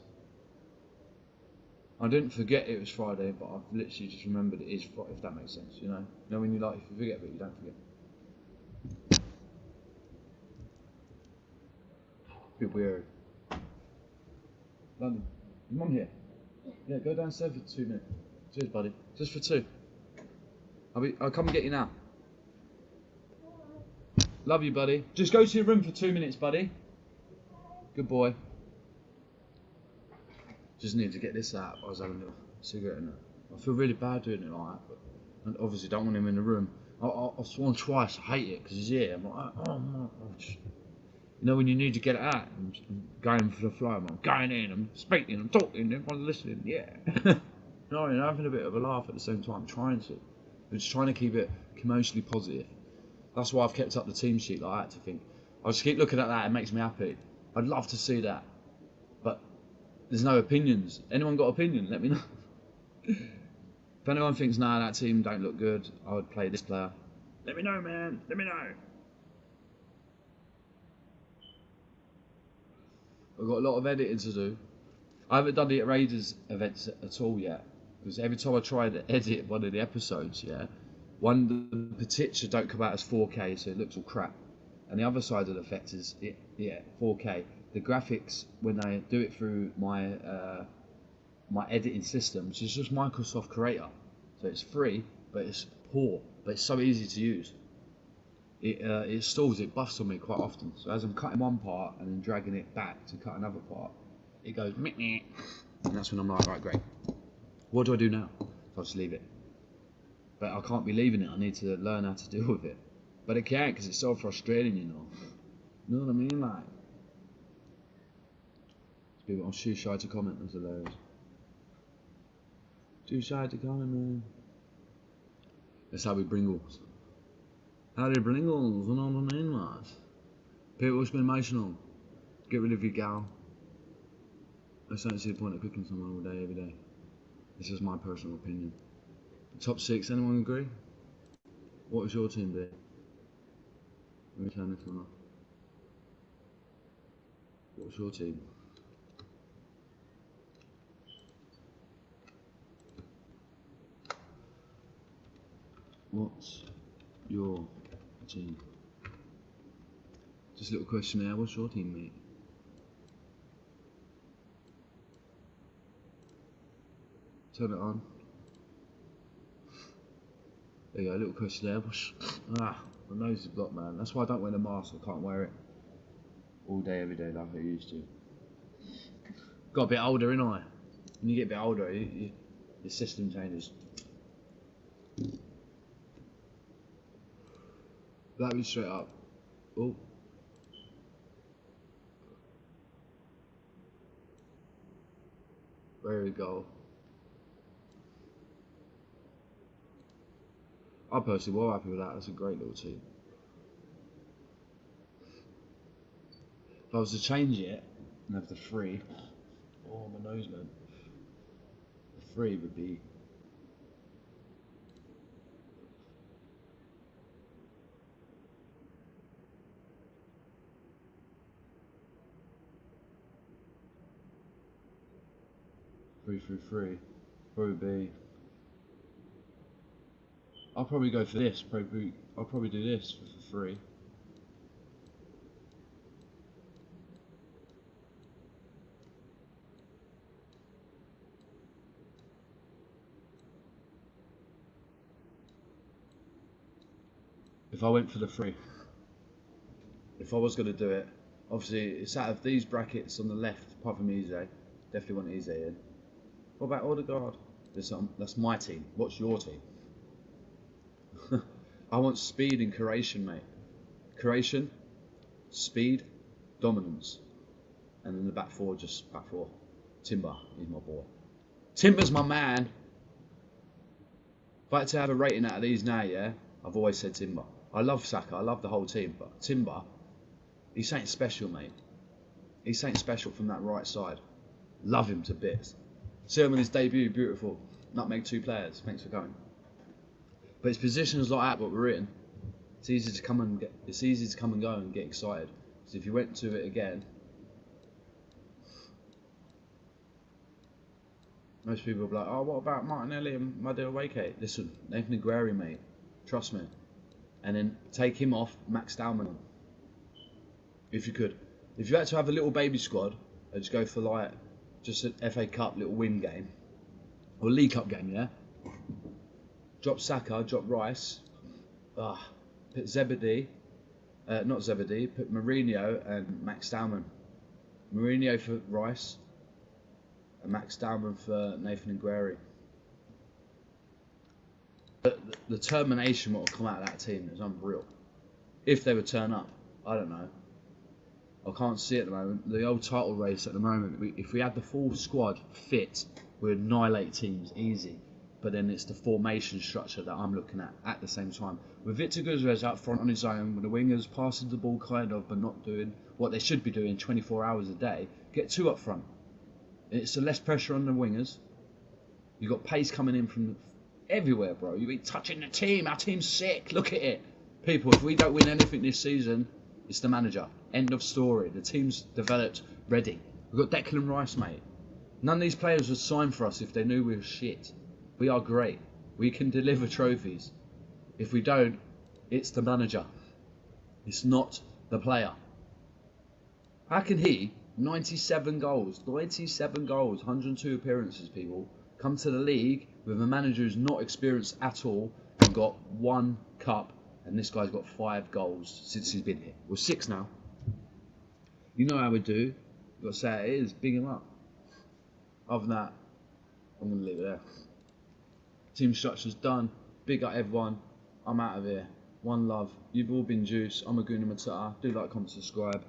I didn't forget it was Friday, but I've literally just remembered it is Friday, if that makes sense, you know? You know when you like, if you forget, but you don't forget. Bit weird. London, your mum here? Yeah, go downstairs for 2 minutes. Cheers, buddy. Just for 2. I'll come and get you now. Love you, buddy. Just go to your room for 2 minutes, buddy. Good boy. Just need to get this out. I was having a little cigarette in it. I feel really bad doing it like that, but I obviously don't want him in the room. I've sworn twice, I hate it because he's here. I'm like, oh my gosh. You know when you need to get it out? I'm going for the flow. I'm going in, I'm speaking, I'm talking, everyone's listening, yeah. No, I'm having a bit of a laugh at the same time, trying to. I'm just trying to keep it commercially positive. That's why I've kept up the team sheet like that, to think. I just keep looking at that, it makes me happy. I'd love to see that. But there's no opinions. Anyone got opinion? Let me know. If anyone thinks, nah, that team don't look good, I would play this player. Let me know, man. Let me know. I've got a lot of editing to do. I haven't done the Raiders events at all yet. Because every time I try to edit one of the episodes, yeah, the picture don't come out as 4K, so it looks all crap. And the other side of the effect is, 4K. The graphics, when I do it through my my editing system, which is just Microsoft Creator, so it's free, but it's poor, but it's so easy to use. It stalls, it buffs on me quite often. So as I'm cutting one part and then dragging it back to cut another part, it goes meh, and that's when I'm like, right, great. What do I do now? I'll just leave it. But I can't be leaving it. I need to learn how to deal with it. But it can't because it's so frustrating, you know. You know what I mean? Like, people, I'm too shy to comment. That's hilarious. Too shy to comment, man. That's how we bringles. How do bringles? You know what I mean, lads? People who's been emotional. Get rid of your gal. I just don't see the point of cooking someone all day, every day. This is my personal opinion. Top 6, anyone agree? What was your team be? Let me turn this one off. What was your team? What's your team? Just a little questionnaire. What's your team, mate? Turn it on. There you go, a little questionnaire. My nose is blocked, man. That's why I don't wear the mask. I can't wear it all day, every day like I used to. Got a bit older, innit? When you get a bit older, your system changes. That was straight up. Oh. There we go. I'm personally well happy with that. That's a great little team. If I was to change it and have the 3, oh my nose, man. The 3 would be 3-3-3. Probably be. I'll probably go for this. I'll probably do this for 3. If I went for the 3, if I was going to do it, obviously it's out of these brackets on the left, apart from Eze. Definitely want Eze in. What about Odegaard? That's my team. What's your team? I want speed and creation, mate. Creation, speed, dominance. And then the back 4, just back 4. Timber, he's my boy. Timber's my man. If I had to have a rating out of these now, yeah, I've always said Timber. I love Saka, I love the whole team, but Timber, he's something special, mate. He's something special from that right side. Love him to bits. See him on his debut, beautiful. Nutmeg 2 players, thanks for coming. But it's positions like that what we're in. It's easy to come and go and get excited. So if you went to it again, most people will be like, oh, what about Martinelli and Madueke? Listen, Nathan Aguirre, mate. Trust me. And then take him off, Max Dalman on. If you could. If you had to have a little baby squad, I'd just go for like just an FA Cup little win game. Or League Cup game, yeah? Drop Saka, drop Rice. Put Zebedee. Not Zebedee, put Mourinho and Max Dalman. Mourinho for Rice. And Max Dalman for Nathan Aguirre. The determination what will come out of that team is unreal. If they would turn up, I don't know. I can't see it at the moment. The old title race at the moment, if we had the full squad fit, we'd annihilate teams easy. But then it's the formation structure that I'm looking at the same time. With Victor Guzres out front on his own, with the wingers passing the ball kind of, but not doing what they should be doing 24 hours a day, get 2 up front. It's less pressure on the wingers. You've got pace coming in from everywhere, bro. You've been touching the team. Our team's sick. Look at it. People, if we don't win anything this season, it's the manager. End of story. The team's developed, ready. We've got Declan Rice, mate. None of these players would sign for us if they knew we were shit. We are great. We can deliver trophies. If we don't, it's the manager. It's not the player. How can he, 97 goals, 102 appearances, people, come to the league with a manager who's not experienced at all and got 1 cup, and this guy's got 5 goals since he's been here. We're 6 now. You know how we do. You've got to say how it is. Big him up. Other than that, I'm going to leave it there. Team structure's done. Big up everyone. I'm out of here. One love. You've all been juice. I'm a Gooner Matata. Do like, comment, subscribe.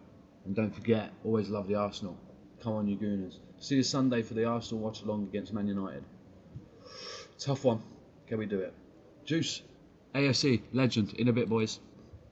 And don't forget, always love the Arsenal. Come on, you Gooners. See you Sunday for the Arsenal watch along against Man United. Tough one. Can we do it? Juice. AFC. Legend. In a bit, boys.